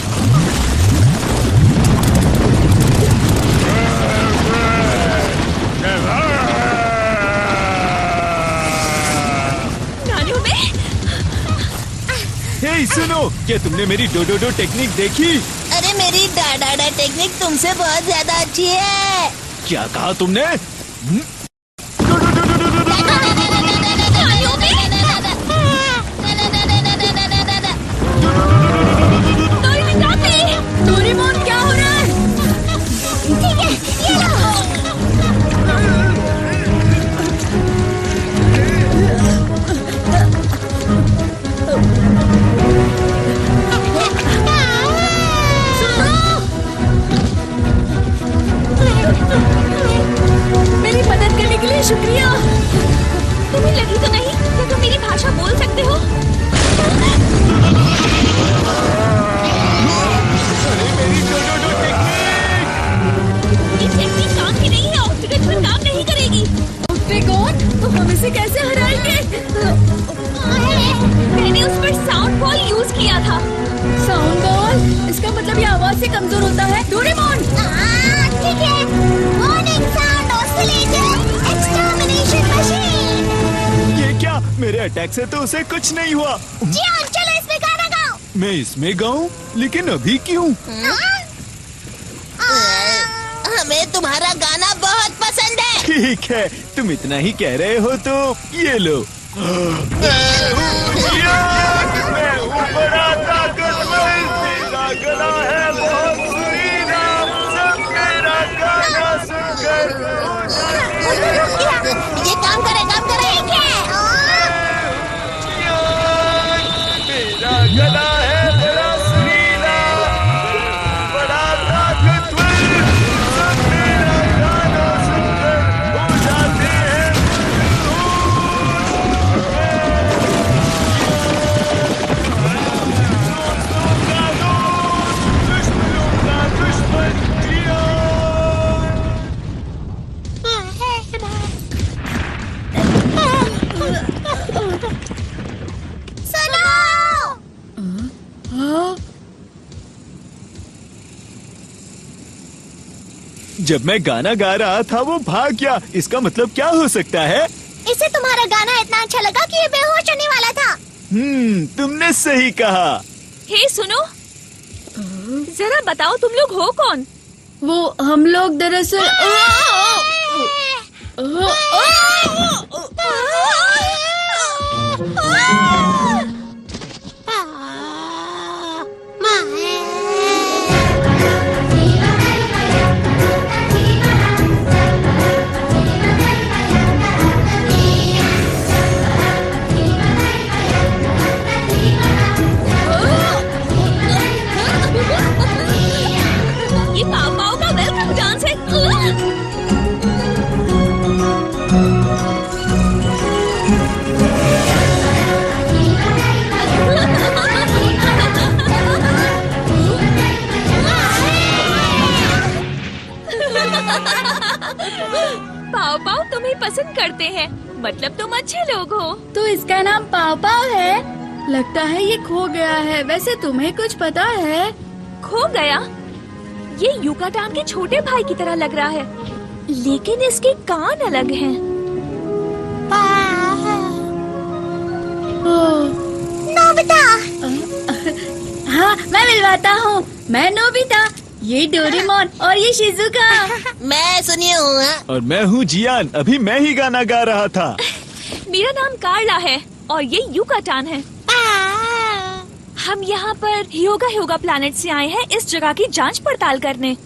नानू में हे सुनो, क्या तुमने मेरी डोडोडो टेक्निक देखी? अरे मेरी डाडा टेक्निक तुमसे बहुत ज्यादा अच्छी है। क्या कहा तुमने? डोरेमोन क्या हो रहा है? ठीक है, ये लो। मेरी मदद करने के लिए शुक्रिया। तुम्हें लगी तो नहीं कि तुम मेरी भाषा बोल सकते हो? ये टेक्निक काम की नहीं है। ऑक्टागन पर काम नहीं करेगी। ऑक्टागन? तो हम इसे कैसे हराएंगे? मैंने उस पर साउंड बॉल यूज किया था। Sound ball? इसका मतलब ये आवाज से कमजोर होता है। डोरेमोन! ठीक है। Warning sound oscillator extermination machine. ये क्या? मेरे अटैक से तो उसे कुछ नहीं हुआ। जियान, चलो इसमें गाना गाओ। मैं इसमें गाऊं? लेकिन अभी क्यों? हमें तुम्हारा गाना बहुत पसंद है। ठीक है, तुम इतना ही कह रहे हो तो ये लो। मैं हूँ बड़ा ताकतवर, मेरा गला है बहुत सुरीला, सब मेरा गाना सुनकर ये काम करे मेरा गला है बड़ा सुरीला, बड़ा ताकतवर, सब मेरा गाना सुनकर हो जाते हैं दुश्मनों का दुश्मन जियान। जब मैं गाना गा रहा था वो भाग गया, इसका मतलब क्या हो सकता है? इसे तुम्हारा गाना इतना अच्छा लगा कि ये बेहोश होने वाला था। तुमने सही कहा। हे सुनो, जरा बताओ तुम लोग हो कौन? वो हम लोग दरअसल ये पाव पाव का वेलकम डांस है। पाव पाव तुम्हें पसंद करते हैं, मतलब तुम अच्छे लोग हो। तो इसका नाम पाव पाव है। लगता है ये खो गया है। वैसे तुम्हें कुछ पता है? खो गया? ये युकाटान के छोटे भाई की तरह लग रहा है, लेकिन इसके कान अलग हैं। नोबिता। हाँ, मैं मिलवाता हूँ। मैं नोबिता, ये डोरेमोन और ये शिजुका। मैं सुनिए हूँ। और मैं हूँ जियान, अभी मैं ही गाना गा रहा था। मेरा नाम कार्ला है और ये युकाटान है। हम यहाँ पर योगा प्लैनेट से आए हैं इस जगह की जांच पड़ताल करने।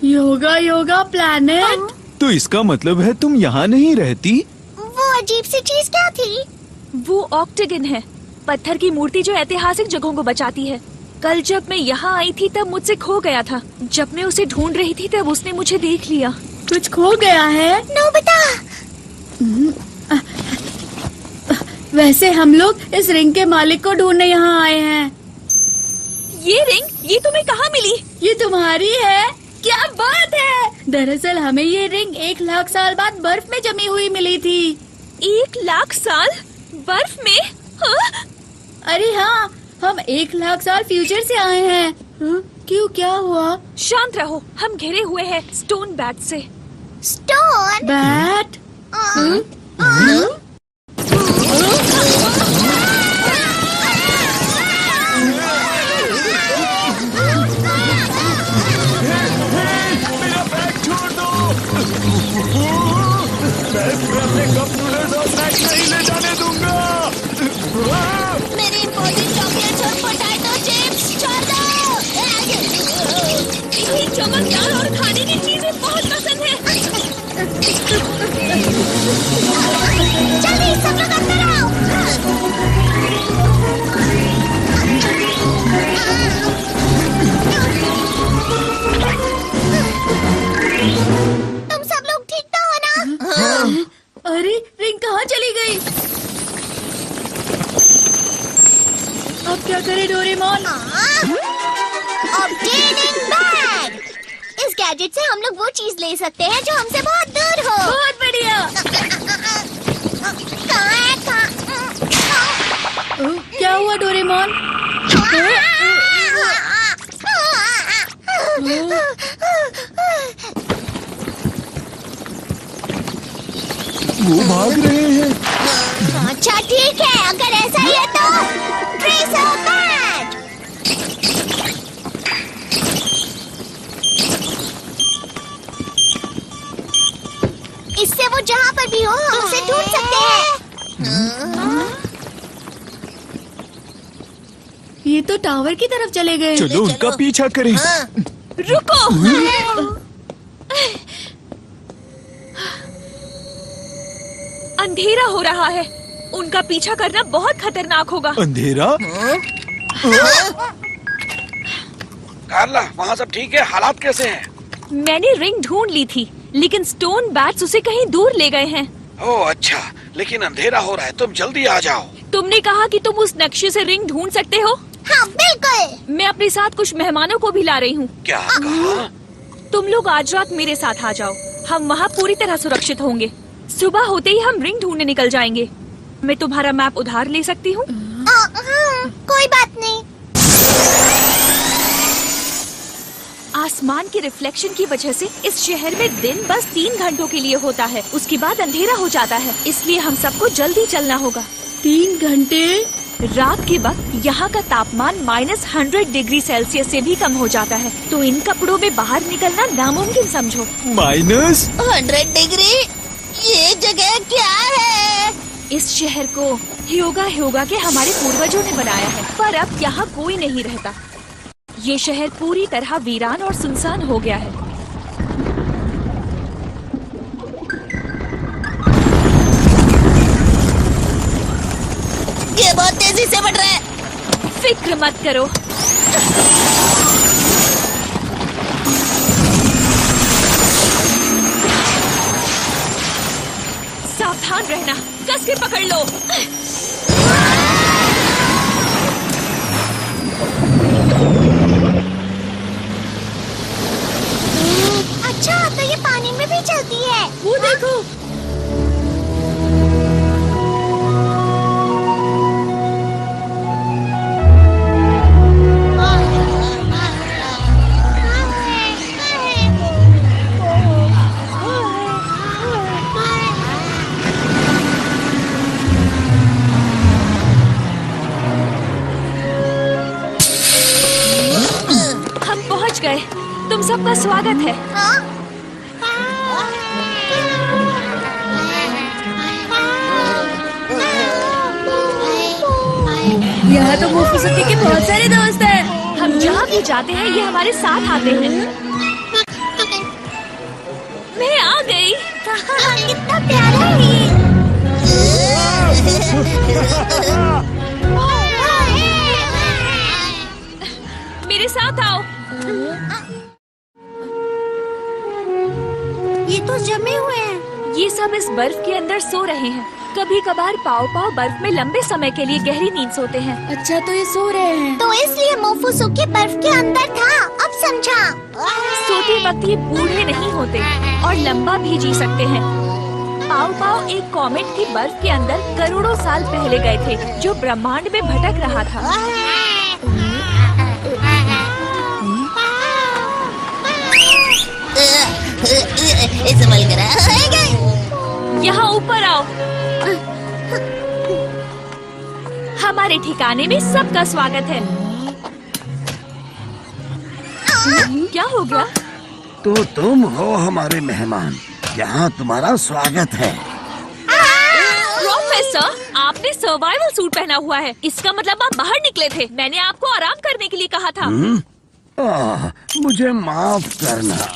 योगा प्लैनेट? तो इसका मतलब है तुम यहाँ नहीं रहती? वो अजीब सी चीज क्या थी? वो ऑक्टेगन है, पत्थर की मूर्ति जो ऐतिहासिक जगहों को बचाती है। कल जब मैं यहाँ आई थी तब मुझसे खो गया था। जब मैं उसे ढूंढ रही थी तब उसने मुझे देख लिया। कुछ खो गया है? नोबिता। वैसे हम लोग इस रिंग के मालिक को ढूंढने यहाँ आए हैं। ये रिंग, ये तुम्हें कहाँ मिली? ये तुम्हारी है? क्या बात है! दरअसल हमें ये रिंग 1 लाख साल बाद बर्फ में जमी हुई मिली थी। 1 लाख साल बर्फ में? हाँ? अरे हाँ, हम 1 लाख साल फ्यूचर से आए हैं। क्यों, क्या हुआ? शांत रहो, हम घिरे हुए हैं स्टोन बैट से। Stone bat? मेरा बैग छोड़ दो। मैं अपने कप नूडल्स और स्नैक्स नहीं ले जाने दूंगा। मेरे इम्पोर्टेंट चॉकलेट्स और पोटैटो चिप्स छोड़ दो। इन्हें चमकदार और खाने की चीजें बहुत पसंद है। जल्दी सब लोग अंदर आओ। तुम सब लोग ठीक तो हो ना? अरे रिंग कहाँ चली गई? अब क्या करे डोरेमोन? Obtaining bag. इस गैजेट से हम लोग वो चीज ले सकते हैं जो हमसे बहुत दूर हो। बहुत बढ़िया। कहाँ है? क्या हुआ डोरेमोन? वो भाग रहे हैं। अच्छा ठीक है, अगर ऐसा ही है तो ट्रेसर बैट। इससे वो जहाँ पर भी हो हम उसे ढूंढ सकते हैं। ये तो टावर की तरफ चले गए। चलो उनका पीछा करें। रुको। अंधेरा हो रहा है, उनका पीछा करना बहुत खतरनाक होगा। अंधेरा? कार्ला, वहाँ सब ठीक है? हालात कैसे हैं? मैंने रिंग ढूंढ ली थी, लेकिन स्टोन बैट्स उसे कहीं दूर ले गए हैं। ओह अच्छा, लेकिन अंधेरा हो रहा है, तुम जल्दी आ जाओ। तुमने कहा कि तुम उस नक्शे से रिंग ढूंढ सकते हो। हाँ बिल्कुल। मैं अपने साथ कुछ मेहमानों को भी ला रही हूँ। क्या कहा? तुम लोग आज रात मेरे साथ आ जाओ, हम वहाँ पूरी तरह सुरक्षित होंगे। सुबह होते ही हम रिंग ढूंढने निकल जाएंगे। मैं तुम्हारा मैप उधार ले सकती हूँ? कोई बात नहीं। आसमान के रिफ्लेक्शन की वजह से इस शहर में दिन बस 3 घंटों के लिए होता है, उसके बाद अंधेरा हो जाता है, इसलिए हम सबको जल्दी चलना होगा। 3 घंटे? रात के वक्त यहाँ का तापमान -100 डिग्री सेल्सियस से भी कम हो जाता है, तो इन कपड़ों में बाहर निकलना नामुमकिन समझो। -100 डिग्री? ये जगह क्या है? इस शहर को ह्योगा के हमारे पूर्वजों ने बनाया है, पर अब यहाँ कोई नहीं रहता। ये शहर पूरी तरह वीरान और सुनसान हो गया है। ये बहुत तेजी से बढ़ रहा है। फिक्र मत करो। सावधान रहना, कस के पकड़ लो। अच्छा, तो ये पानी में भी चलती है। वो देखो। हम पहुंच गए। तुम सबका स्वागत है। यहाँ तो मोफुसुकी के बहुत सारे दोस्त हैं। हम जहाँ भी जाते हैं ये हमारे साथ आते हैं। मैं आ गई। कितना प्यारा है ये। मेरे साथ आओ। ये तो जमे हुए हैं। ये सब इस बर्फ के अंदर सो रहे हैं। कभी कभार पाव बर्फ में लंबे समय के लिए गहरी नींद सोते हैं। अच्छा, तो ये सो रहे हैं। तो इसलिए मोफुसुकी बर्फ के अंदर था। अब समझा। सोते वक्त ये बूढ़े नहीं होते और लंबा भी जी सकते हैं। पाव एक कॉमेट की बर्फ के अंदर करोड़ों साल पहले गए थे, जो ब्रह्मांड में भटक रहा था। संभल कर यहाँ ऊपर आओ। हमारे ठिकाने में सबका स्वागत है। क्या हो गया? तो तुम हो हमारे मेहमान, यहाँ तुम्हारा स्वागत है। प्रोफेसर, आपने सर्वाइवल सूट पहना हुआ है, इसका मतलब आप बाहर निकले थे। मैंने आपको आराम करने के लिए कहा था। मुझे माफ करना,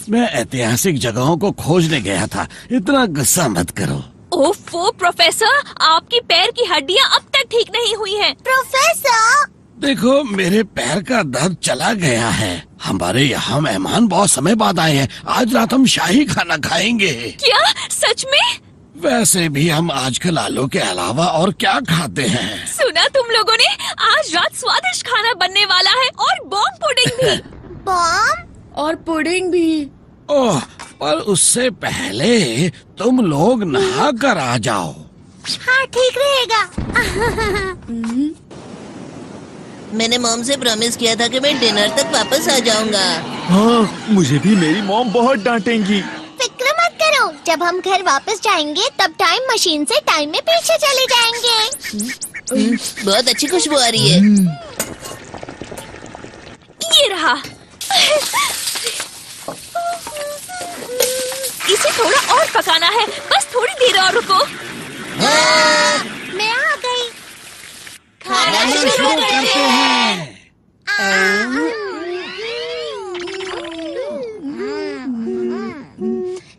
मैं ऐतिहासिक जगहों को खोजने गया था। इतना गुस्सा मत करो। ओफो प्रोफेसर, आपकी पैर की हड्डियाँ अब तक ठीक नहीं हुई हैं। प्रोफेसर, देखो मेरे पैर का दर्द चला गया है। हमारे यहाँ मेहमान बहुत समय बाद आए हैं। आज रात हम शाही खाना खाएंगे। क्या सच में? वैसे भी हम आजकल आलू के अलावा और क्या खाते हैं? सुना तुम लोगों ने? आज रात स्वादिष्ट खाना बनने वाला है और बॉम्ब पुडिंग भी। बॉम्ब और पुडिंग भी। ओह, पर उससे पहले तुम लोग नहा कर आ जाओ। हाँ ठीक रहेगा। मैंने मॉम से प्रॉमिस किया था कि मैं डिनर तक वापस आ जाऊंगा। हाँ, मुझे भी मेरी मॉम बहुत डांटेंगी। फिक्र मत करो, जब हम घर वापस जाएंगे तब टाइम मशीन से टाइम में पीछे चले जाएंगे। बहुत अच्छी खुशबू आ रही है। ये रहा। बर्फ पकाना है, बस थोड़ी देर और रुको। मैं आ गई। खाना शुरू करते हैं।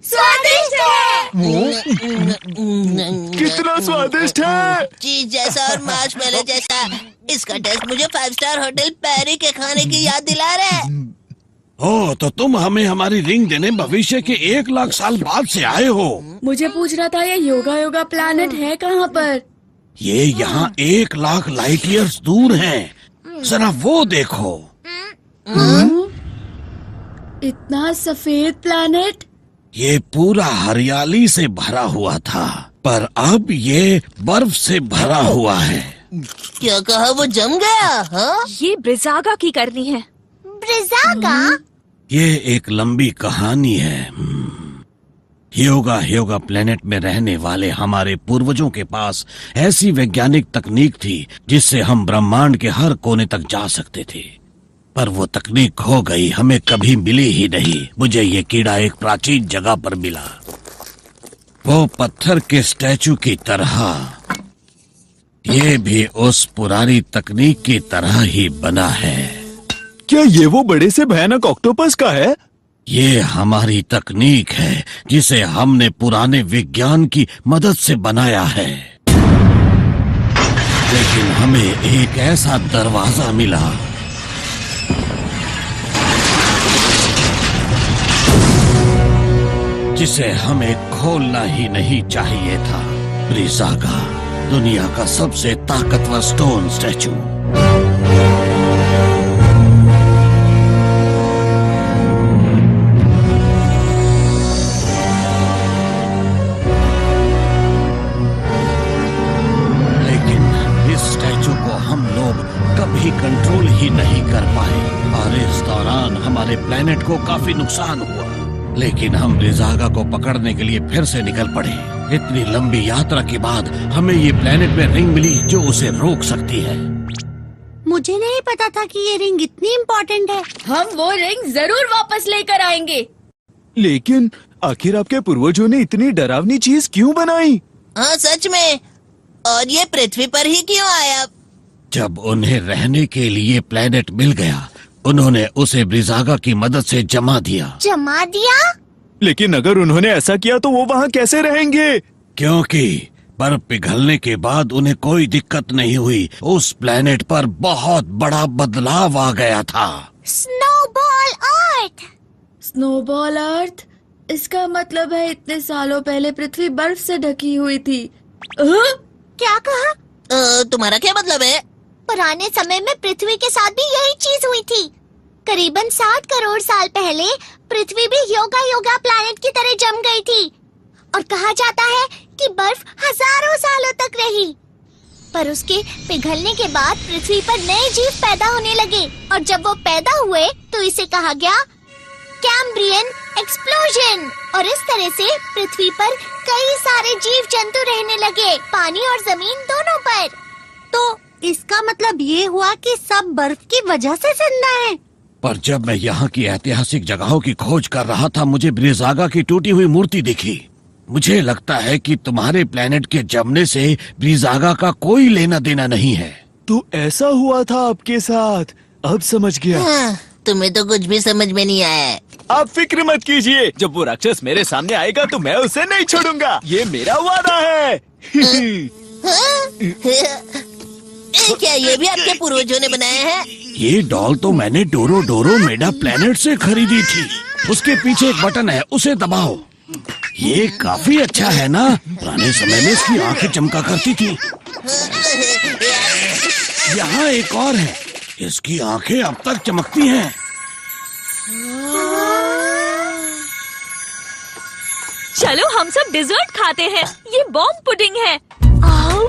स्वादिष्ट है। कितना स्वादिष्ट है। चीज जैसा और मार्शमेलो जैसा। इसका टेस्ट मुझे 5 स्टार होटल पैरी के खाने की याद दिला रहा है। ओ, तो तुम हमें हमारी रिंग देने भविष्य के 1 लाख साल बाद से आए हो। मुझे पूछ रहा था ये योगा योगा प्लैनेट है कहाँ पर? ये यहाँ 1 लाख लाइट ईयर्स दूर हैं। जरा वो देखो। इतना सफेद प्लैनेट? ये पूरा हरियाली से भरा हुआ था, पर अब ये बर्फ से भरा हुआ है। क्या कहा, वो जम गया? हाँ? ये ब्रिजागा की करनी है। ब्रिजागा? ये एक लंबी कहानी है। ह्योगा प्लेनेट में रहने वाले हमारे पूर्वजों के पास ऐसी वैज्ञानिक तकनीक थी जिससे हम ब्रह्मांड के हर कोने तक जा सकते थे, पर वो तकनीक खो गई, हमें कभी मिली ही नहीं। मुझे ये कीड़ा एक प्राचीन जगह पर मिला, वो पत्थर के स्टैचू की तरह। ये भी उस पुरानी तकनीक की तरह ही बना है। क्या ये वो बड़े से भयानक ऑक्टोपस का है? ये हमारी तकनीक है जिसे हमने पुराने विज्ञान की मदद से बनाया है, लेकिन हमें एक ऐसा दरवाजा मिला जिसे हमें खोलना ही नहीं चाहिए था। ब्रिजागा, दुनिया का सबसे ताकतवर स्टोन स्टैचू। कभी कंट्रोल ही नहीं कर पाए और इस दौरान हमारे प्लेनेट को काफी नुकसान हुआ, लेकिन हम ब्रिजागा को पकड़ने के लिए फिर से निकल पड़े। इतनी लंबी यात्रा के बाद हमें ये प्लेनेट में रिंग मिली जो उसे रोक सकती है। मुझे नहीं पता था कि ये रिंग इतनी इम्पोर्टेंट है। हम वो रिंग जरूर वापस लेकर आएंगे। लेकिन आखिर आपके पूर्वजों ने इतनी डरावनी चीज क्यों बनाई? हाँ सच में, और ये पृथ्वी पर ही क्यों आया? जब उन्हें रहने के लिए प्लेनेट मिल गया, उन्होंने उसे ब्रिजागा की मदद से जमा दिया। जमा दिया? लेकिन अगर उन्होंने ऐसा किया तो वो वहाँ कैसे रहेंगे? क्योंकि बर्फ पिघलने के बाद उन्हें कोई दिक्कत नहीं हुई। उस प्लेनेट पर बहुत बड़ा बदलाव आ गया था। स्नोबॉल अर्थ। स्नोबॉल अर्थ? इसका मतलब है इतने सालों पहले पृथ्वी बर्फ से ढकी हुई थी। क्या कहा? तुम्हारा क्या मतलब है? पुराने समय में पृथ्वी के साथ भी यही चीज हुई थी। करीबन 7 करोड़ साल पहले पृथ्वी भी ह्योगा प्लैनेट की तरह जम गई थी और कहा जाता है कि बर्फ हजारों सालों तक रही, पर उसके पिघलने के बाद पृथ्वी पर नए जीव पैदा होने लगे और जब वो पैदा हुए तो इसे कहा गया कैम्ब्रियन एक्सप्लोजन, और इस तरह से पृथ्वी पर कई सारे जीव जंतु रहने लगे, पानी और जमीन दोनों पर। तो इसका मतलब ये हुआ कि सब बर्फ की वजह से जिंदा है। पर जब मैं यहाँ की ऐतिहासिक जगहों की खोज कर रहा था, मुझे ब्रिजागा की टूटी हुई मूर्ति दिखी। मुझे लगता है कि तुम्हारे प्लेनेट के जमने से ब्रिजागा का कोई लेना देना नहीं है। तो ऐसा हुआ था आपके साथ? अब समझ गया। हाँ, तुम्हें तो कुछ भी समझ में नहीं आया। आप फिक्र मत कीजिए, जब वो राक्षस मेरे सामने आएगा तो मैं उसे नहीं छोड़ूंगा, ये मेरा वादा है। क्या ये भी आपके पूर्वजों ने बनाया है? ये डॉल तो मैंने डोरो मेडा प्लेनेट से खरीदी थी। उसके पीछे एक बटन है, उसे दबाओ। ये काफी अच्छा है ना? पुराने समय में इसकी आंखें चमका करती थी। यहाँ एक और है, इसकी आंखें अब तक चमकती हैं। चलो हम सब डिजर्ट खाते हैं। ये बॉम्ब पुडिंग है। आओ।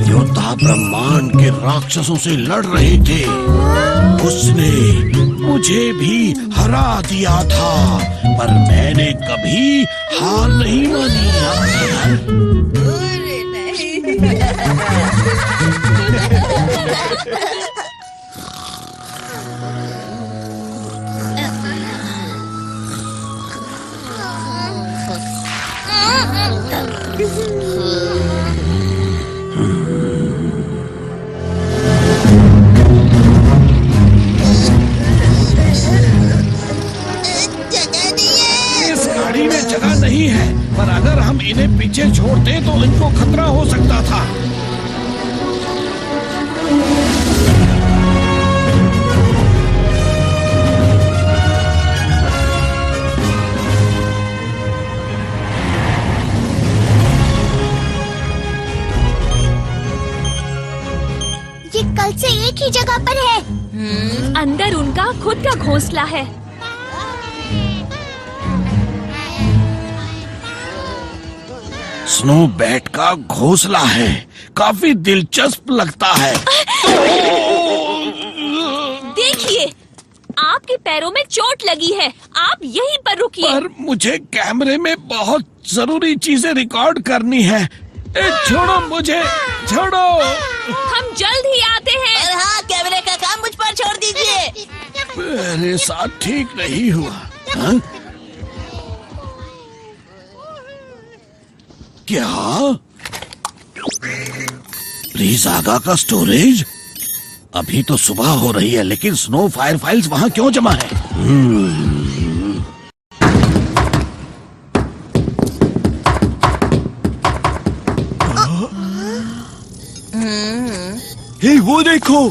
योद्धा ब्रह्मांड के राक्षसों से लड़ रहे थे। उसने मुझे भी हरा दिया था, पर मैंने कभी हार नहीं मानी। इस गाड़ी में जगह नहीं है, पर अगर हम इन्हें पीछे छोड़ते तो इनको खतरा हो सकता था। ये कल से एक ही जगह पर है। अंदर उनका खुद का घोंसला है। स्नो बैट का घोंसला है, काफी दिलचस्प लगता है। देखिए, आपके पैरों में चोट लगी है, आप यहीं पर रुकिए। पर मुझे कैमरे में बहुत जरूरी चीजें रिकॉर्ड करनी है। छोड़ो मुझे, छोड़ो। हम जल्द ही आते हैं। और हाँ, कैमरे का काम मुझ पर छोड़ दीजिए। मेरे साथ ठीक नहीं हुआ। हाँ? क्या ब्रिजागा का स्टोरेज? अभी तो सुबह हो रही है, लेकिन स्नो फायर फाइल्स वहाँ क्यों जमा है? हे, वो देखो।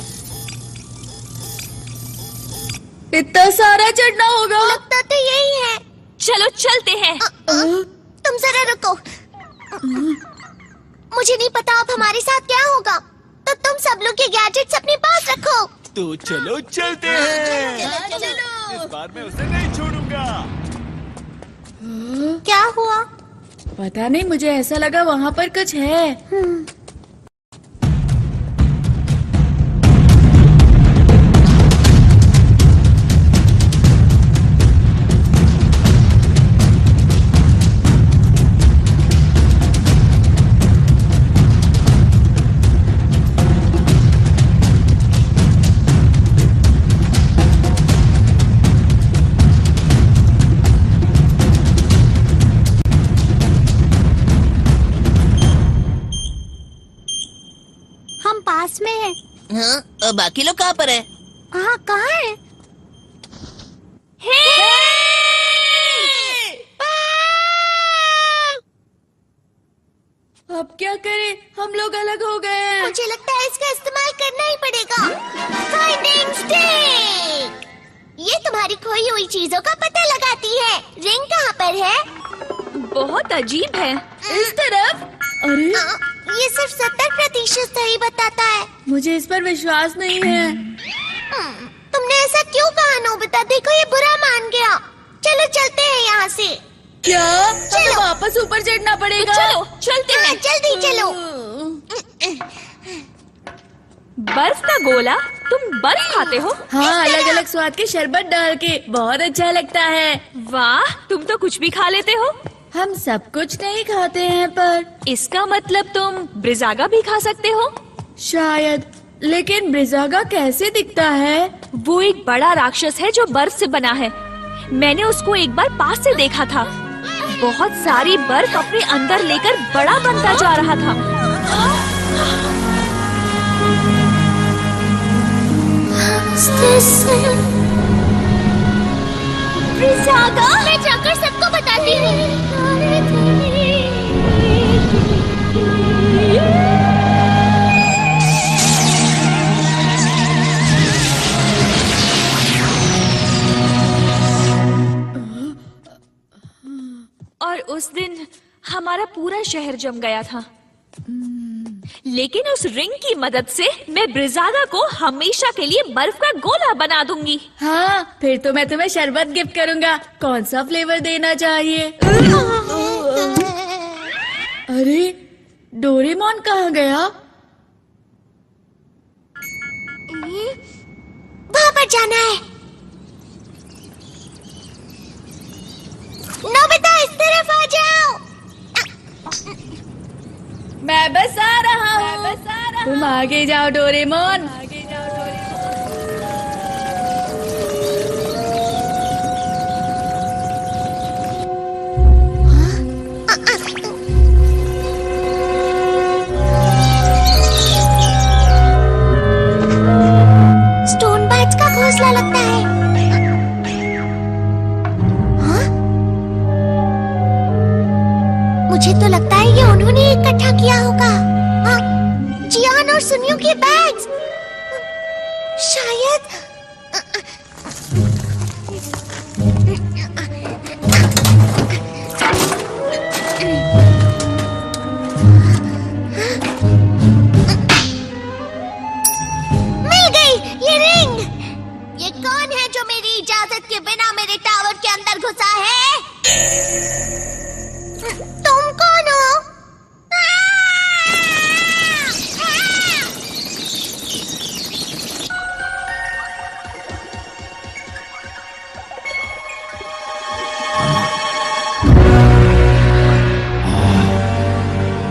इतना सारा चढ़ना होगा। लगता तो यही है। चलो चलते हैं। तुम जरा रुको। मुझे नहीं पता अब हमारे साथ क्या होगा, तो तुम सब लोग के गैजेट्स अपने पास रखो। तो चलो चलते हैं। चलो। इस बार मैं उसे नहीं छोड़ूंगा। क्या हुआ? पता नहीं, मुझे ऐसा लगा वहाँ पर कुछ है। हम पास में हैं। हाँ, और बाकी लोग कहाँ पर है? हाँ, कहाँ है? अब क्या करें, हम लोग अलग हो गए हैं। मुझे लगता है इसका इस्तेमाल करना ही पड़ेगा। Finding stick. ये तुम्हारी खोई हुई चीजों का पता लगाती है। रिंग कहाँ पर है? बहुत अजीब है। इस तरफ। अरे, ये सिर्फ 70% सही बताता है। मुझे इस पर विश्वास नहीं है। तुमने ऐसा क्यों कहा नोबिता? देखो, ये बुरा मान गया। चलो चलते हैं यहाँ से। क्या? चलो। हमें वापस ऊपर चढ़ना पड़ेगा। चलो चलते हाँ, हैं। जल्दी चलो। बर्फ का गोला? तुम बर्फ खाते हो? हाँ, अलग अलग स्वाद के शरबत डाल के, बहुत अच्छा लगता है। वाह, तुम तो कुछ भी खा लेते हो। हम सब कुछ नहीं खाते हैं, पर इसका मतलब तुम ब्रिजागा भी खा सकते हो? शायद। लेकिन ब्रिजागा कैसे दिखता है? वो एक बड़ा राक्षस है जो बर्फ से बना है। मैंने उसको एक बार पास से देखा था। बहुत सारी बर्फ अपने अंदर लेकर बड़ा बनता जा रहा था। ब्रिजागा, मैं जाकर सबको बताती हूँ। और उस दिन हमारा पूरा शहर जम गया था। लेकिन उस रिंग की मदद से मैं ब्रिजागा को हमेशा के लिए बर्फ का गोला बना दूंगी। हाँ, फिर तो मैं तुम्हें शरबत गिफ्ट करूंगा। कौन सा फ्लेवर देना चाहिए? अरे, डोरेमोन कहाँ गया? वहाँ पर जाना है। नोबिता, इस तरफ आ जाओ। मैं बस आ रहा हूँ। तुम आगे जाओ डोरेमोन। स्टोन बाज का घोंसला लगता है। हाँ? मुझे तो लगता है ये उन्होंने इकट्ठा किया होगा। हाँ? जियान और सुनियो के बैग्स। शायद मिल गई ये रिंग। ये कौन है जो मेरी इजाजत के बिना मेरे टावर के अंदर घुसा है? तुम कौन हो?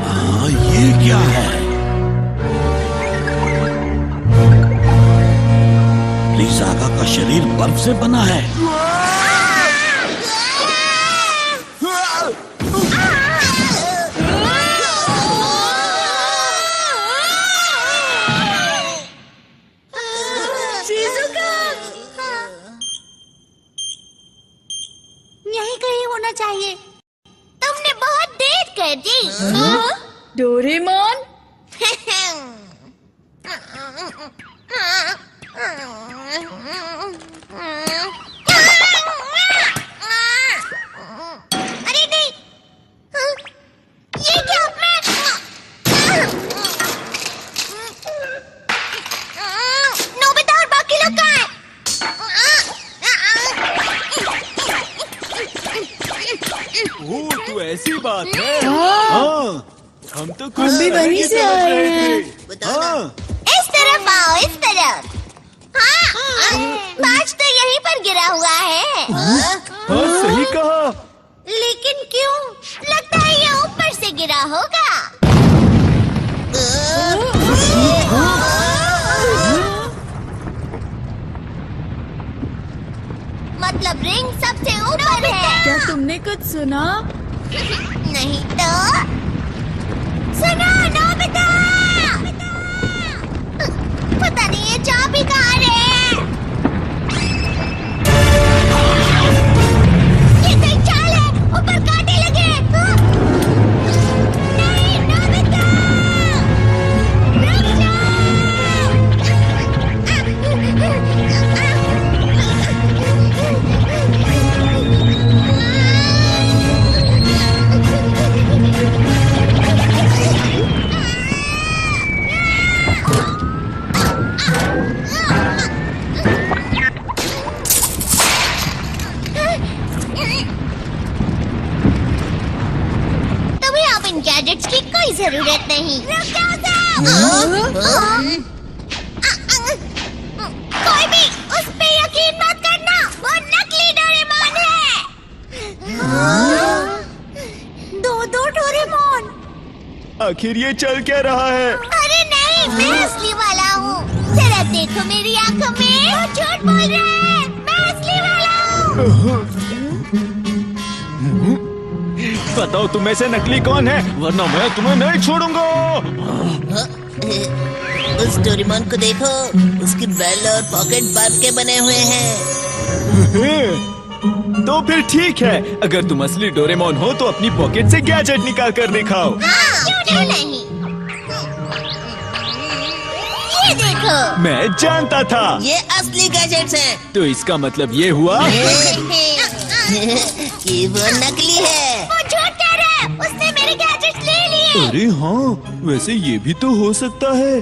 हाँ, ये क्या है? लिसागा का शरीर बर्फ से बना है। यहीं कहीं होना चाहिए। तुमने बहुत देर कर दी। डोरेमोन, अरे नहीं, ये क्या? नोबिता और बाकी लोग कहाँ हैं? ओह, तो ऐसी बात है। हाँ, हम तो कुछ हम भी वहीं से आए हैं। हाँ, इस तरफ आओ, इस तरफ। हाँ, बाज तो यहीं पर गिरा हुआ है। हाँ, सही कहा। लेकिन क्यों? लगता है ये ऊपर से गिरा होगा। मतलब रिंग सबसे ऊपर है। क्या तुमने कुछ सुना? नहीं तो सुनो नोबिता। पता नहीं ये चाबी कहाँ है। ये कोई चाल है, ऊपर कांटे लगे। नहीं नोबिता, रुक तुम्हें अब इन गैजेट्स की कोई जरूरत नहीं। रुक जाओ कोई भी उस पे यकीन मत करना, वो नकली डोरेमोन है। दो डोरेमोन। आखिर ये चल क्या रहा है? अरे नहीं, मैं असली वाला हूँ। जरा देखो मेरी आंखों में, वो झूठ बोल रहा है। मैं असली वाला हूँ। बताओ तुम में से नकली कौन है, वरना मैं तुम्हें नहीं छोड़ूंगा। उस डोरेमोन को देखो, उसकी बेल और पॉकेट बर्फ के बने हुए हैं। तो फिर ठीक है, अगर तुम असली डोरेमोन हो तो अपनी पॉकेट से गैजेट निकाल कर दिखाओ। क्यों नहीं? ये देखो। मैं जानता था। ये असली गैजेट्स हैं। तो इसका मतलब ये हुआ कि वो नकली है। वो झूठ कह रहा है, उसने मेरे गैजेट्स ले लिए। अरे हाँ, वैसे ये भी तो हो सकता है।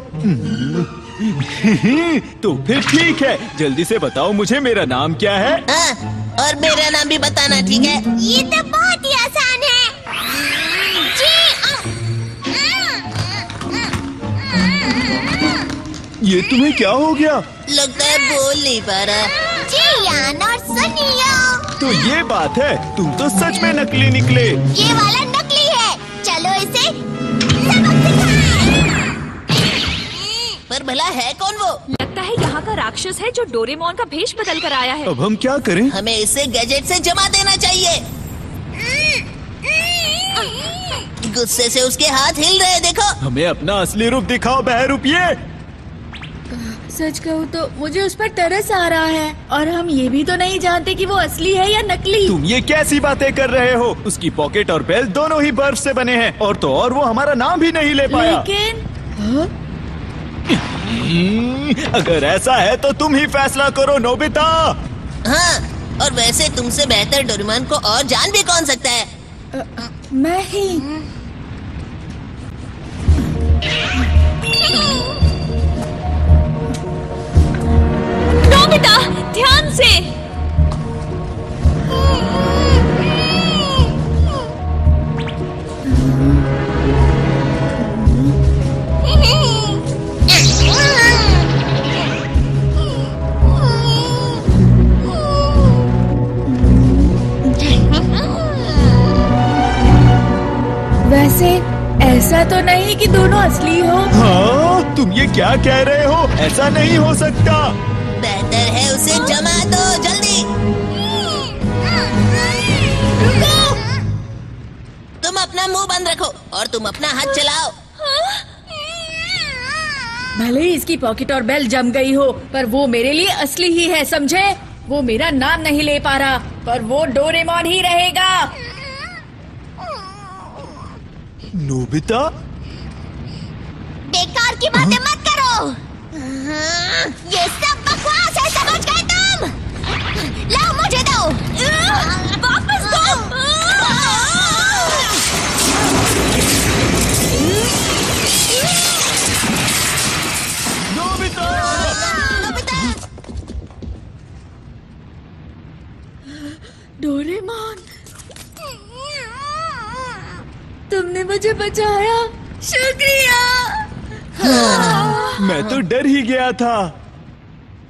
तो फिर ठीक है, जल्दी से बताओ मुझे मेरा नाम क्या है। हाँ, और मेरा नाम भी बताना, ठीक है? ये तो बहुत ही आसान है। जी ये तुम्हें क्या हो गया? लगता है बोल नहीं पा रहा। जियान और सुनियो, तो ये बात है, तुम तो सच में नकली निकले। ये वाला नकली है। चलो इसे सबक सिखाएं। पर भला है कौन वो? लगता है यहाँ का राक्षस है जो डोरेमोन का भेष बदल कर आया है। अब हम क्या करें? हमें इसे गैजेट से जमा देना चाहिए। गुस्से से उसके हाथ हिल रहे, देखो। हमें अपना असली रूप दिखाओ बहरूपिये। सच कहूँ तो मुझे उस पर तरस आ रहा है, और हम ये भी तो नहीं जानते कि वो असली है या नकली। तुम ये कैसी बातें कर रहे हो? उसकी पॉकेट और बेल्ट दोनों ही बर्फ से बने हैं, और तो और वो हमारा नाम भी नहीं ले पाया। लेकिन अगर ऐसा है तो तुम ही फैसला करो नोबिता। हाँ, और वैसे तुमसे बेहतर डोरेमोन को और जान भी कौन सकता है? मैं ही। नोबिता, ध्यान से। वैसे ऐसा तो नहीं कि दोनों असली हो। हाँ, तुम ये क्या कह रहे हो? ऐसा नहीं हो सकता। बेहतर है उसे जमा दो, जल्दी। तुम अपना मुंह बंद रखो और तुम अपना हाथ चलाओ। भले ही इसकी पॉकेट और बेल्ट जम गई हो, पर वो मेरे लिए असली ही है, समझे? वो मेरा नाम नहीं ले पा रहा, पर वो डोरेमोन ही रहेगा। नोबिता, बेकार की बातें मत करो। ये सब बकवास है, समझ गए तुम? लाओ मुझे दो। वापस दो। नोबिता! डोरेमोन, तुमने मुझे बचाया, शुक्रिया। मैं तो डर ही गया था।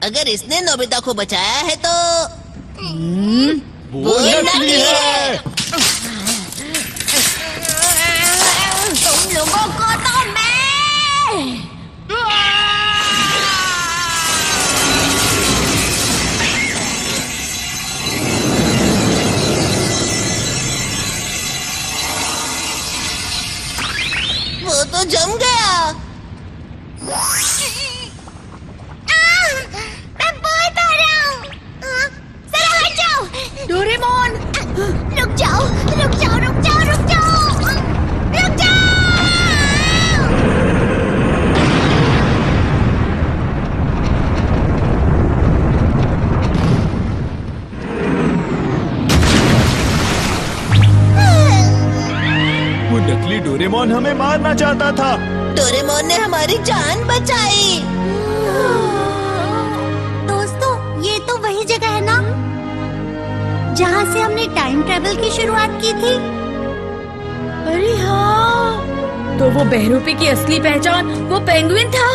अगर इसने नोबिता को बचाया है तो वो नकली है। तुम लोगों को तो मैं। वो तो जम गया। मैं बोल पा रहा हूँ। जरा हट जाओ। डोरेमोन, रुक जाओ, रुक जाओ, रुक जाओ, रुक जाओ, रुक जाओ। वो नकली डोरेमोन हमें मारना चाहता था। डोरेमोन ने हमारी जान बचाई। दोस्तों, ये तो वही जगह है ना जहाँ से हमने टाइम ट्रेवल की शुरुआत की थी। अरे हाँ, तो वो बहरूपी की असली पहचान वो पेंगुइन था।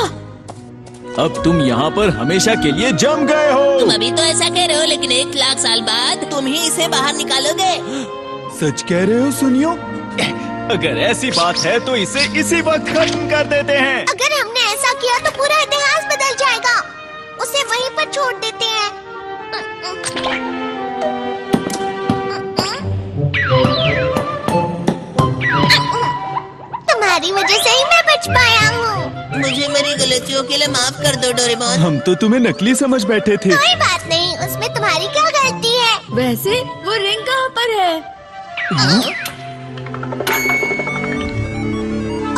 अब तुम यहाँ पर हमेशा के लिए जम गए हो। तुम अभी तो ऐसा कह रहे हो, लेकिन 1 लाख साल बाद तुम ही इसे बाहर निकालोगे। सच कह रहे हो? सुनियो, अगर ऐसी बात है तो इसे इसी वक्त खत्म कर देते हैं। अगर हमने ऐसा किया तो पूरा इतिहास बदल जाएगा। उसे वहीं पर छोड़ देते हैं। तुम्हारी वजह से ही मैं बच पाया हूँ। मुझे मेरी गलतियों के लिए माफ कर दो डोरेमोन। हम तो तुम्हें नकली समझ बैठे थे। कोई बात नहीं, उसमें तुम्हारी क्या गलती है? वैसे वो रिंग कहाँ पर है?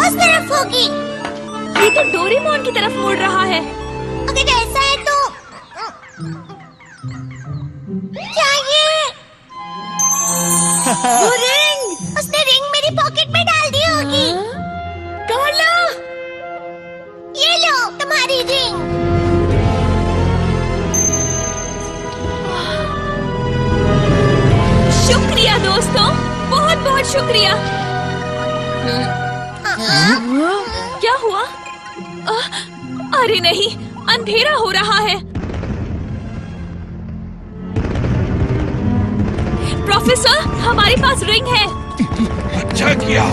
उस तरफ होगी। ये तो डोरेमोन की तरफ मुड़ रहा है। अगर ऐसा है तो क्या ये? वो रिंग! उसने रिंग मेरी पॉकेट में डाल दी होगी। कार्ला! ये लो तुम्हारी रिंग। शुक्रिया दोस्तों, बहुत बहुत शुक्रिया। क्या हुआ? अरे नहीं, अंधेरा हो रहा है। प्रोफेसर, हमारे पास रिंग है। अच्छा किया,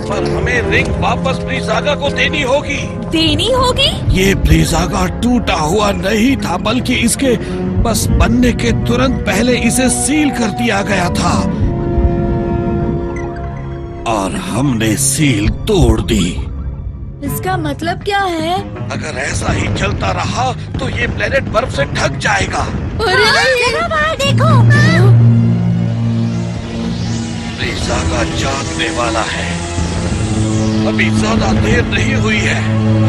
पर हमें रिंग वापस ब्रीज़ागा को देनी होगी। देनी होगी? ये ब्रीज़ागा टूटा हुआ नहीं था, बल्कि इसके बस बनने के तुरंत पहले इसे सील कर दिया गया था और हमने सील तोड़ दी। इसका मतलब क्या है? अगर ऐसा ही चलता रहा तो ये प्लेनेट बर्फ से ढक जाएगा। अरे नहीं, बाहर देखो। ब्रीज़ागा जागने वाला है। अभी ज्यादा देर नहीं हुई है,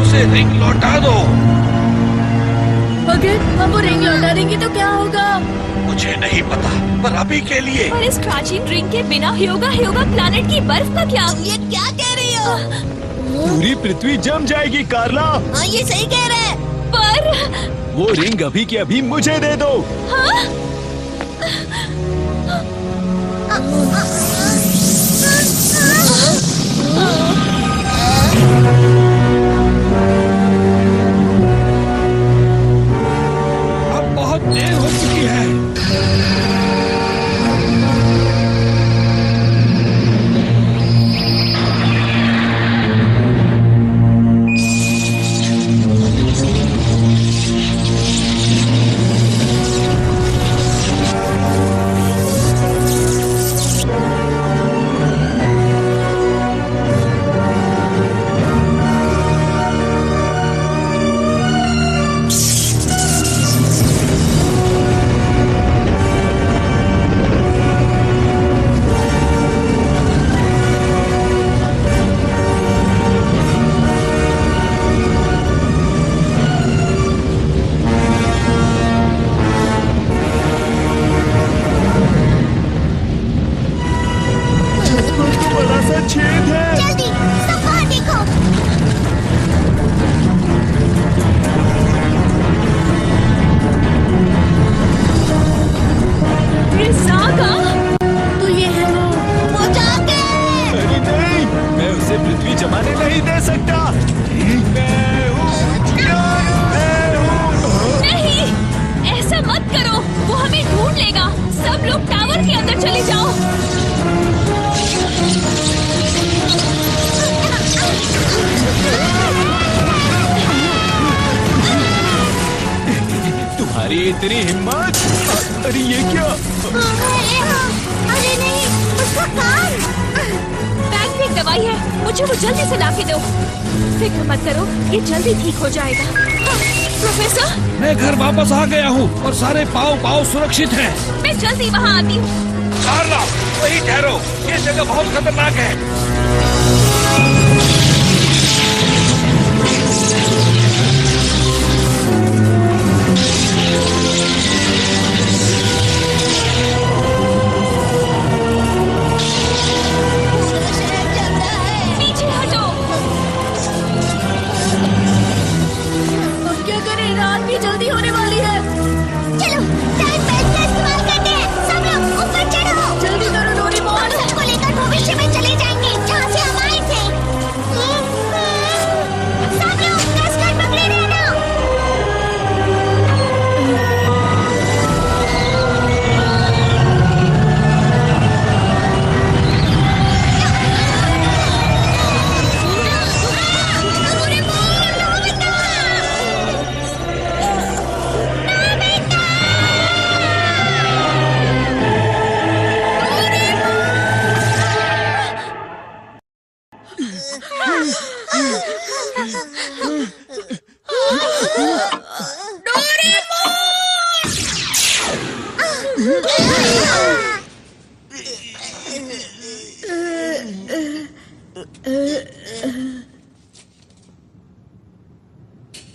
उसे रिंग लौटा दो। अगर हम वो रिंग लौटा देंगे तो क्या होगा? मुझे नहीं पता, पर अभी के लिए। पर इस प्राचीन रिंग के बिना ह्योगा प्लैनेट की बर्फ का क्या? ये क्या कह रही हो? पूरी पृथ्वी जम जाएगी कार्ला। हाँ, ये सही कह रहा है। पर वो रिंग अभी के अभी मुझे दे दो। हाँ? अब बहुत देर हो चुकी है। बड़ा सा छेद है। जल्दी सब बाहर देखो। ब्रीज़ागा? तो ये है वो जाग गए। अरे नहीं, मैं उसे पृथ्वी जमाने नहीं दे सकता। मैं हूँ। नहीं, ऐसा मत करो, वो हमें ढूंढ लेगा। सब लोग टावर के अंदर चले जाओ। तुम्हारी इतनी हिम्मत? अरे ये क्या? अरे नहीं, उसका कान। बैग में एक दवाई है, मुझे वो जल्दी से ला के दो। फिक्र मत करो, ये जल्दी ठीक हो जाएगा। हाँ, प्रोफेसर, मैं घर वापस आ गया हूँ और सारे पाँव सुरक्षित हैं। मैं जल्दी वहाँ आती हूँ। कार्ला, वहीं ठहरो, ये जगह बहुत खतरनाक है। पीछे हटो। अब क्या करें? रात भी जल्दी होने वाली है। चलो टाइम बेल्ट का इस्तेमाल करते हैं। सब लोग ऊपर चढ़ो। जल्दी करो डोरेमोन। हम सबको लेकर भविष्य में चले जाएंगे, जहाँ से हम आए थे। सब लोग कसकर पकड़े रहना।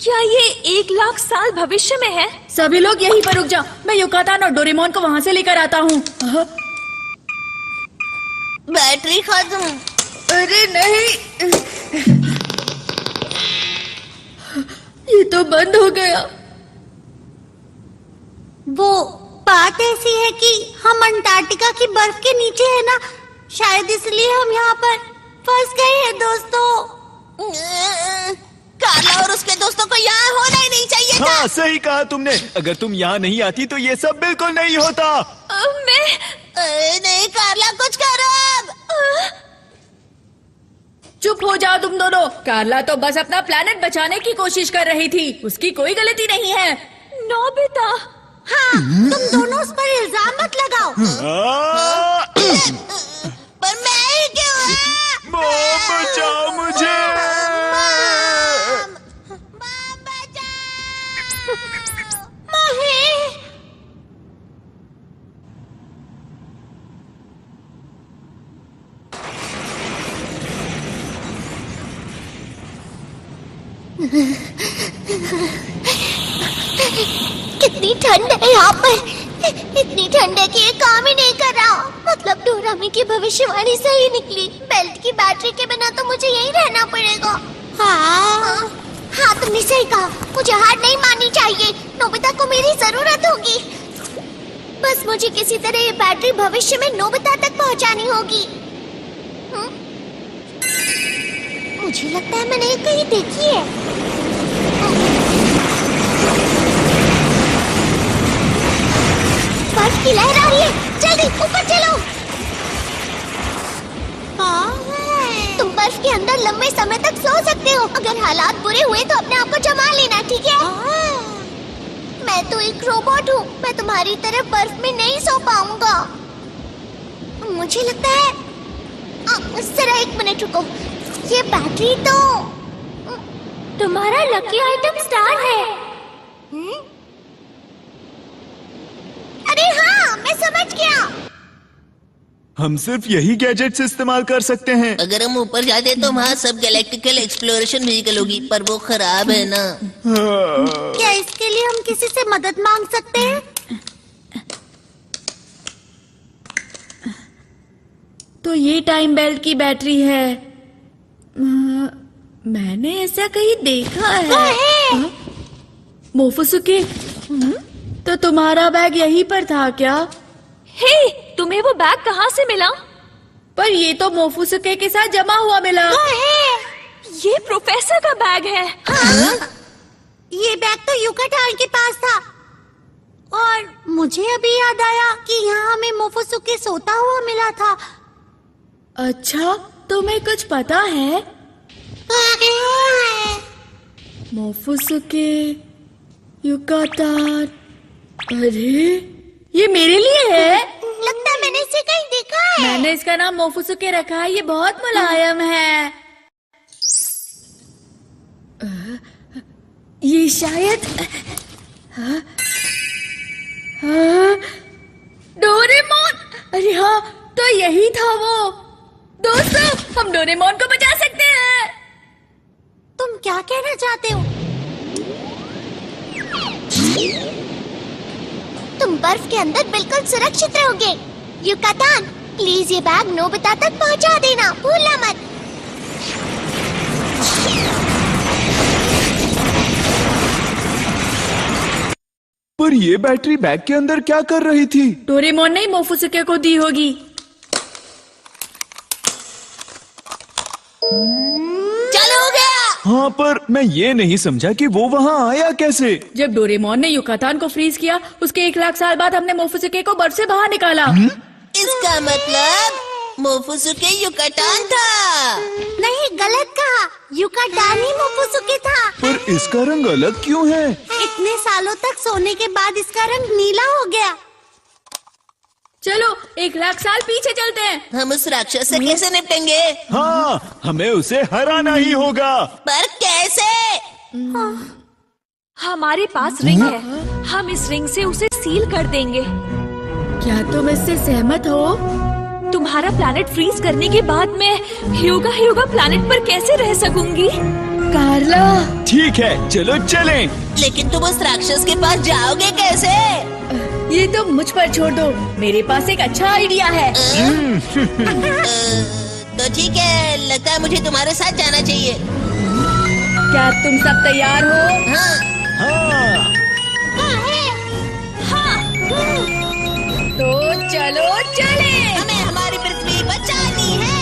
क्या ये 1,00,000 साल भविष्य में है? सभी लोग यहीं पर रुक जाओ, मैं युकातान और डोरेमोन को वहाँ से लेकर आता हूँ। बैटरी खत्म। अरे नहीं, ये तो बंद हो गया। वो बात ऐसी है कि हम अंटार्कटिका की बर्फ के नीचे है ना, शायद इसलिए हम यहाँ पर फंस गए हैं दोस्तों। कार्ला और उसके दोस्तों को यहाँ होना ही नहीं चाहिए था। हाँ सही कहा तुमने। अगर तुम यहाँ नहीं आती तो ये सब बिल्कुल नहीं होता। मैं नहीं कार्ला, कुछ करो अब। चुप हो जाओ तुम दोनों। कार्ला तो बस अपना प्लेनेट बचाने की कोशिश कर रही थी, उसकी कोई गलती नहीं है। नोबिता, हाँ, तुम दोनों उस पर इल्जाम मत लगाओ। पर मैं ही क्यों? मॉम बचाओ मुझे। कितनी ठंड है यहाँ पर। इतनी ठंड है कि ये काम ही नहीं कर रहा। मतलब डोरामी की भविष्यवाणी सही निकली। बेल्ट की बैटरी के बिना तो मुझे यहीं रहना पड़ेगा। हाँ तुमने सही कहा। मुझे हार नहीं माननी चाहिए। नोबिता को मेरी जरूरत होगी। बस मुझे किसी तरह ये बैटरी भविष्य में नोबिता तक पहुँचानी होगी। मुझे लगता है मैंने ये कहीं देखी है। बर्फ की लहर आ रही है। जल्दी ऊपर चलो। तुम बर्फ के अंदर लंबे समय तक सो सकते हो। अगर हालात बुरे हुए तो अपने आप को जमा लेना, ठीक है? मैं तो एक रोबोट हूँ। मैं तुम्हारी तरह बर्फ में नहीं सो पाऊंगा। मुझे लगता है जरा एक मिनट रुको। ये बैटरी तो तुम्हारा लकी आइटम स्टार है। अरे हाँ, मैं समझ गया। हम सिर्फ यही गैजेट्स इस्तेमाल कर सकते हैं। अगर हम ऊपर जाते तो वहाँ सब गैलेक्टिकल एक्सप्लोरेशन व्हीकल होगी, पर वो खराब है ना। क्या इसके लिए हम किसी से मदद मांग सकते हैं? तो ये टाइम बेल्ट की बैटरी है। मैंने ऐसा कहीं देखा है। मोफुसुके, तो तुम्हारा बैग यहीं पर था क्या? हे, तुम्हें वो बैग कहाँ से मिला? पर ये तो मोफुसुके के साथ जमा हुआ मिला। ये प्रोफेसर का बैग है। ये बैग तो युकाटान के पास था। और मुझे अभी याद आया कि यहाँ हमें मोफुसुके सोता हुआ मिला था। अच्छा, तुम्हें कुछ पता है? मोफुसुके, युकाटान। अरे, ये मेरे लिए है। लगता है मैंने इसे कहीं देखा है। मैंने इसका नाम मोफुसुके रखा है। ये बहुत मुलायम है। ये शायद डोरेमोन। अरे हाँ, तो यही था वो। दोस्तों, हम डोरेमोन को बचा सकते हैं। तुम क्या कहना चाहते हो? तुम बर्फ के अंदर बिल्कुल सुरक्षित रहोगे। युकाटान, प्लीज ये बैग नोबिता तक पहुंचा देना, भूलना मत। पर ये बैटरी बैग के अंदर क्या कर रही थी? डोरेमोन ने मोफुसुके को दी होगी। चलो हो गया। हाँ, पर मैं ये नहीं समझा कि वो वहाँ आया कैसे। जब डोरेमोन ने युकाटान को फ्रीज किया, उसके 1 लाख साल बाद हमने मोफुसुके को बर्फ से बाहर निकाला। इसका मतलब मोफुसुके युकाटान था। नहीं, गलत कहा। युकाटान ही मोफुसुके था। पर इसका रंग अलग क्यों है? इतने सालों तक सोने के बाद इसका रंग नीला हो गया। चलो 1 लाख साल पीछे चलते हैं। हम उस राक्षस से कैसे निपटेंगे? हाँ, हमें उसे हराना ही होगा। पर कैसे? हमारे पास रिंग है। हम इस रिंग से उसे सील कर देंगे। क्या तुम इससे सहमत हो? तुम्हारा प्लैनेट फ्रीज करने के बाद मैं ह्यूगा प्लैनेट पर कैसे रह सकूंगी? कार्ला, ठीक है, चलो चलें। लेकिन तुम उस राक्षस के पास जाओगे कैसे? ये तो मुझ पर छोड़ दो। मेरे पास एक अच्छा आइडिया है। तो ठीक है, लगता है मुझे तुम्हारे साथ जाना चाहिए। क्या तुम सब तैयार हो? हाँ। तो चलो चले। हमें हमारी पृथ्वी बचानी है।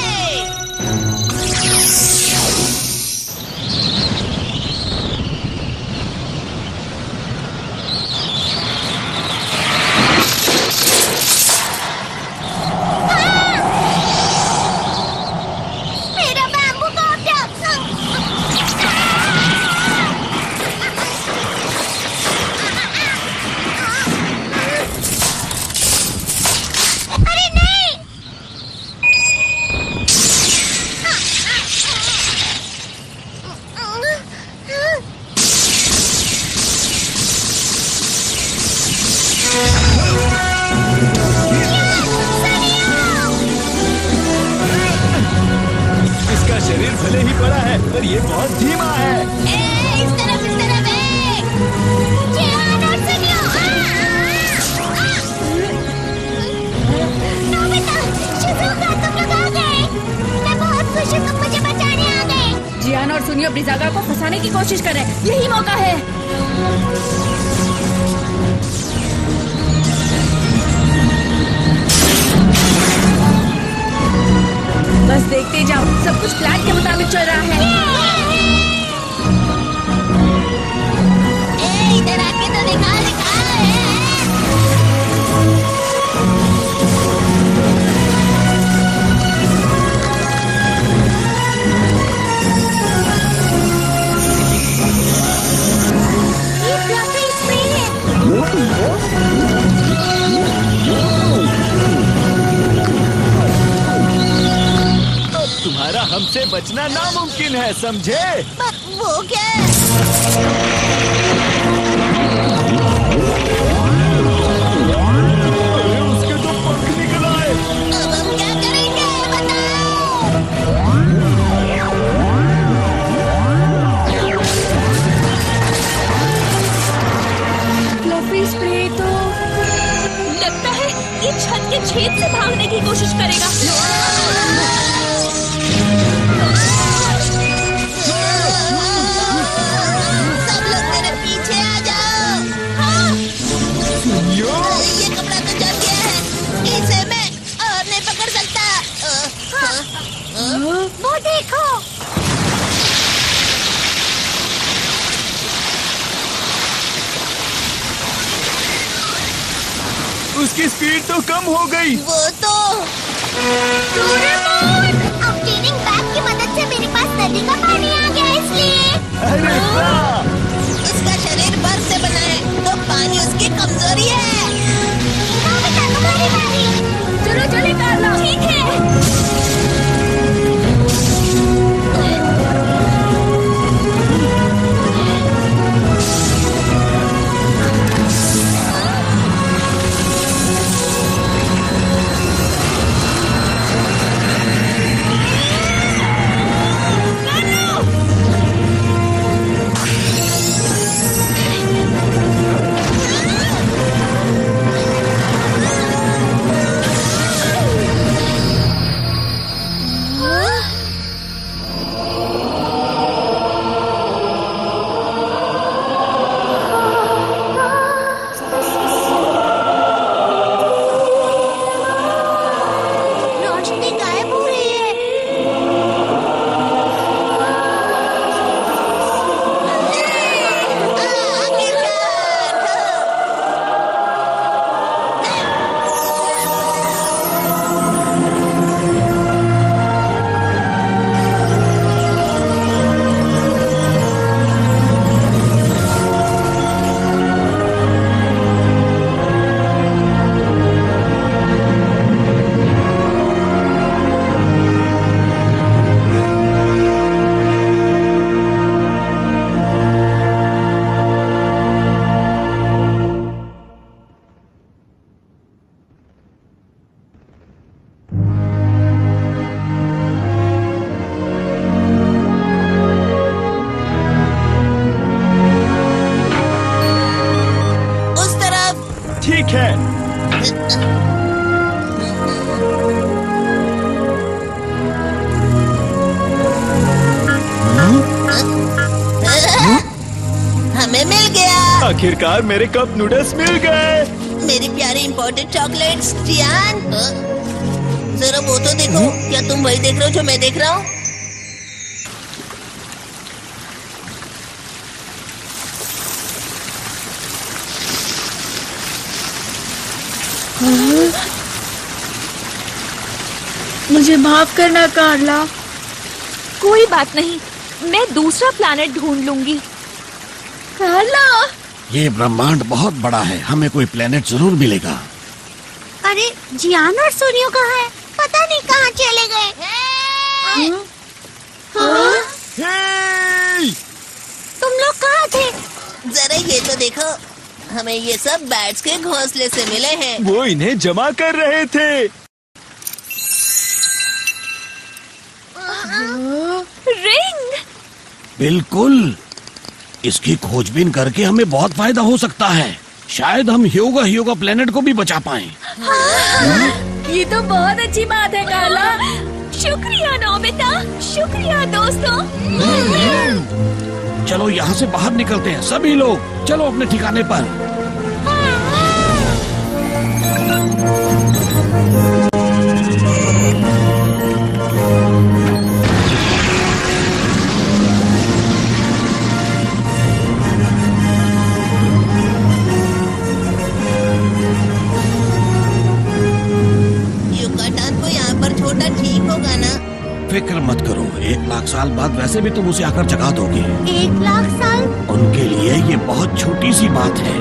भले ही बड़ा है पर ये बहुत धीमा है। इस तरफ जियान और सुनियो। नोबिता, शिज़ुका, तुम लोग आ गए। मैं बहुत खुश हूँ, तुम मुझे बचाने आ गए। जियान और सुनियो ब्रिजागा को फंसाने की कोशिश कर रहे हैं। यही मौका है। बस देखते जाओ, सब कुछ प्लान के मुताबिक चल रहा है। इधर आके तो दिखा ये फ्लफी स्प्रे तुम्हारा हमसे बचना नामुमकिन है, समझे? वो क्या? अरे उसके तो पंख निकल आए। अब हम क्या करेंगे बताओ? फ्लफी स्प्रे तो लगता है ये छत के छेद से भागने की कोशिश करेगा। सब लोग मेरे पीछे आ जाओ। सुनियो, ये कपड़ा तो जल गया है, इसे मैं और नहीं पकड़ सकता। वो देखो। उसकी स्पीड तो कम हो गई। वो तो डोरेमोन! अब क्लीनिंग बैग की मदद से मेरे पास नदी का पानी आ गया, इसलिए अरे वाह! उसका शरीर बर्फ से बना है, तो पानी उसकी कमजोरी है। नोबिता, तुम्हारी बारी। चलो चले कार्ला। ठीक है। रोशनी गायब हो रही है। उस तरफ। ठीक है। हमें मिल गया। आखिरकार मेरे कप नूडल्स मिल गए। मेरी प्यारी इम्पोर्टेड चॉकलेट्स। जियान, जरा वो तो देखो। क्या तुम वही देख रहे हो जो मैं देख रहा हूँ? मुझे माफ करना कार्ला। कोई बात नहीं, मैं दूसरा प्लैनेट ढूंढ लूंगी। कार्ला, ये ब्रह्मांड बहुत बड़ा है, हमें कोई प्लेनेट जरूर मिलेगा। अरे जियान और सूर्यो कहाँ है? पता नहीं कहाँ चले गए। हे! तुम लोग कहाँ थे? जरा ये तो देखो, हमें ये सब बैट्स के घोंसले से मिले हैं। वो इन्हें जमा कर रहे थे। रिंग। बिल्कुल, इसकी खोजबीन करके हमें बहुत फायदा हो सकता है। शायद हम ह्योगा प्लेनेट को भी बचा पाएं। ये तो बहुत अच्छी बात है कार्ला। शुक्रिया नोबिता, शुक्रिया दोस्तों। चलो यहाँ से बाहर निकलते हैं सभी लोग। चलो अपने ठिकाने पर। युकाटान को यहाँ पर छोटा ठीक होगा ना? फिक्र मत करो, 1 लाख साल बाद वैसे भी तुम उसे आकर जगा दोगे। 1 लाख साल? उनके लिए ये बहुत छोटी सी बात है।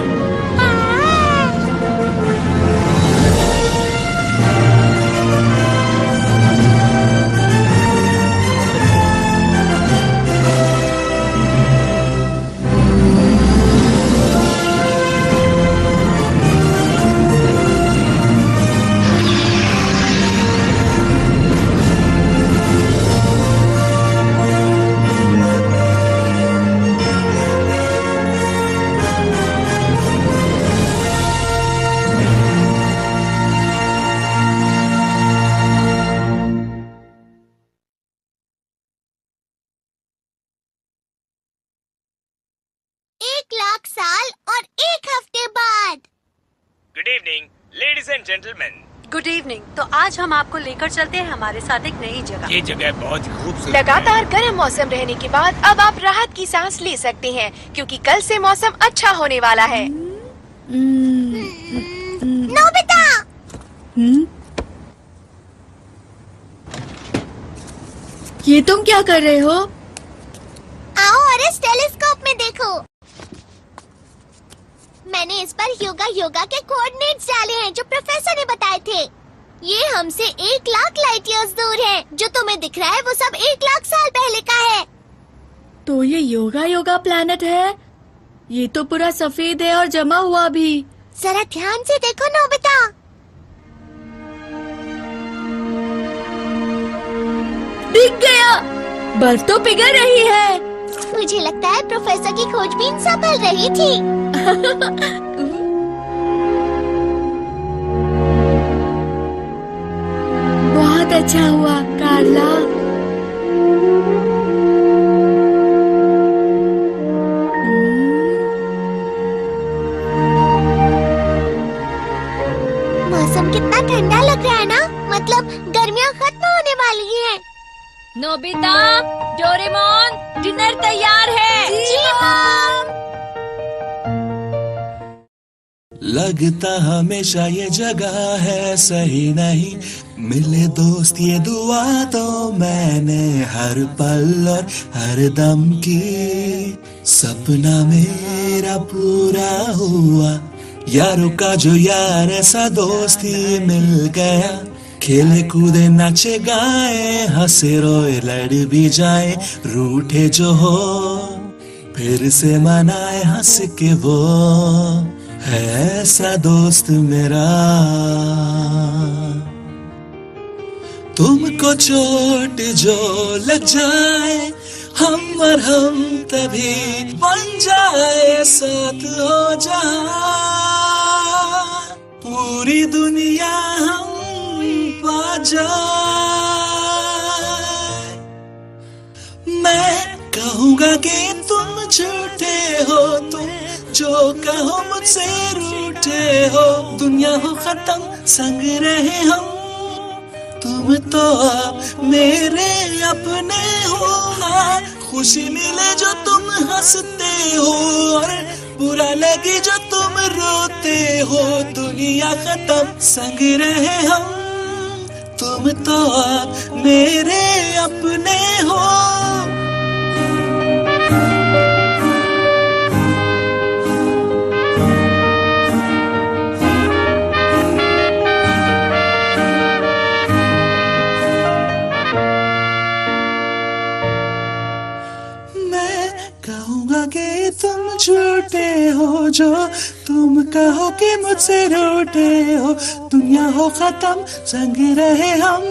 Good evening ladies and gentleman. Good evening. तो आज हम आपको लेकर चलते हैं हमारे साथ एक नई जगह। ये जगह बहुत ही खूबसूरत लगातार गर्म मौसम रहने के बाद अब आप राहत की सांस ले सकते हैं, क्योंकि कल से मौसम अच्छा होने वाला है। नोबिता! ये तुम क्या कर रहे हो? आओ और इस टेलीस्कोप में देखो। मैंने इस पर योगा के कोऑर्डिनेट्स डाले हैं जो प्रोफेसर ने बताए थे। ये हमसे 1 लाख लाइट ईयर्स दूर है। जो तुम्हें दिख रहा है वो सब 1 लाख साल पहले का है। तो ये योगा प्लैनेट है? ये तो पूरा सफेद है और जमा हुआ भी। जरा ध्यान से देखो नोबिता। दिख गया, बर्फ तो पिघल रही है। मुझे लगता है प्रोफेसर की खोजबीन सफल रही थी। बहुत अच्छा हुआ कार्ला। मौसम कितना ठंडा लग रहा है ना, मतलब गर्मियाँ खत्म होने वाली हैं। नोबिता, डोरेमोन, डिनर तैयार है। जी मॉम। लगता हमेशा ये जगह है सही नहीं, मिले दोस्त ये दुआ तो मैंने हर पल और हर दम की। सपना मेरा पूरा हुआ, यारों का जो यार ऐसा दोस्त ही मिल गया। खेले कूदे नाचे गाए, हंसे रोए लड़ भी जाए, रूठे जो हो फिर से मनाए हंस के वो है ऐसा दोस्त मेरा। तुमको चोट जो लग जाए, हम और हम तभी बन जाए, साथ हो जाए पूरी दुनिया हम पा जाए। मैं कहूँगा कि तुम झूठे हो, तुम जो कहो मुझसे रूठे हो। दुनिया हो खत्म संग रहे हम, तुम तो अब मेरे अपने हो। हाँ, खुशी मिले जो तुम हंसते हो, और बुरा लगे जो तुम रोते हो। दुनिया खत्म संग रहे हम, तुम तो अब मेरे अपने हो। कहूँगा कि तुम झूठे हो, जो तुम कहो कि मुझसे रूठे हो। दुनिया हो खत्म संग रहे हम,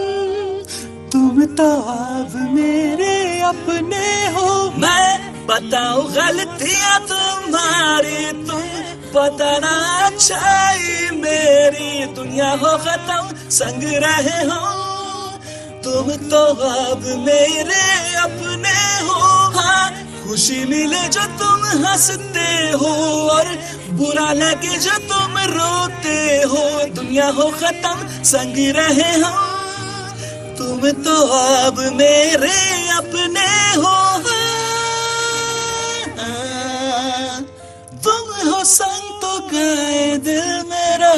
तुम तो अब मेरे अपने हो। मैं बताऊं गलतियां तुम्हारी, तुम बताना अच्छाई मेरी। दुनिया हो खत्म संग रहे हो, तुम तो अब मेरे अपने हो। हाँ, खुशी मिले जो तुम हंसते हो, और बुरा लगे जो तुम रोते हो। दुनिया हो खत्म संग रहे हो, तुम तो अब मेरे अपने हो। तुम हो संग तो गाए दिल मेरा।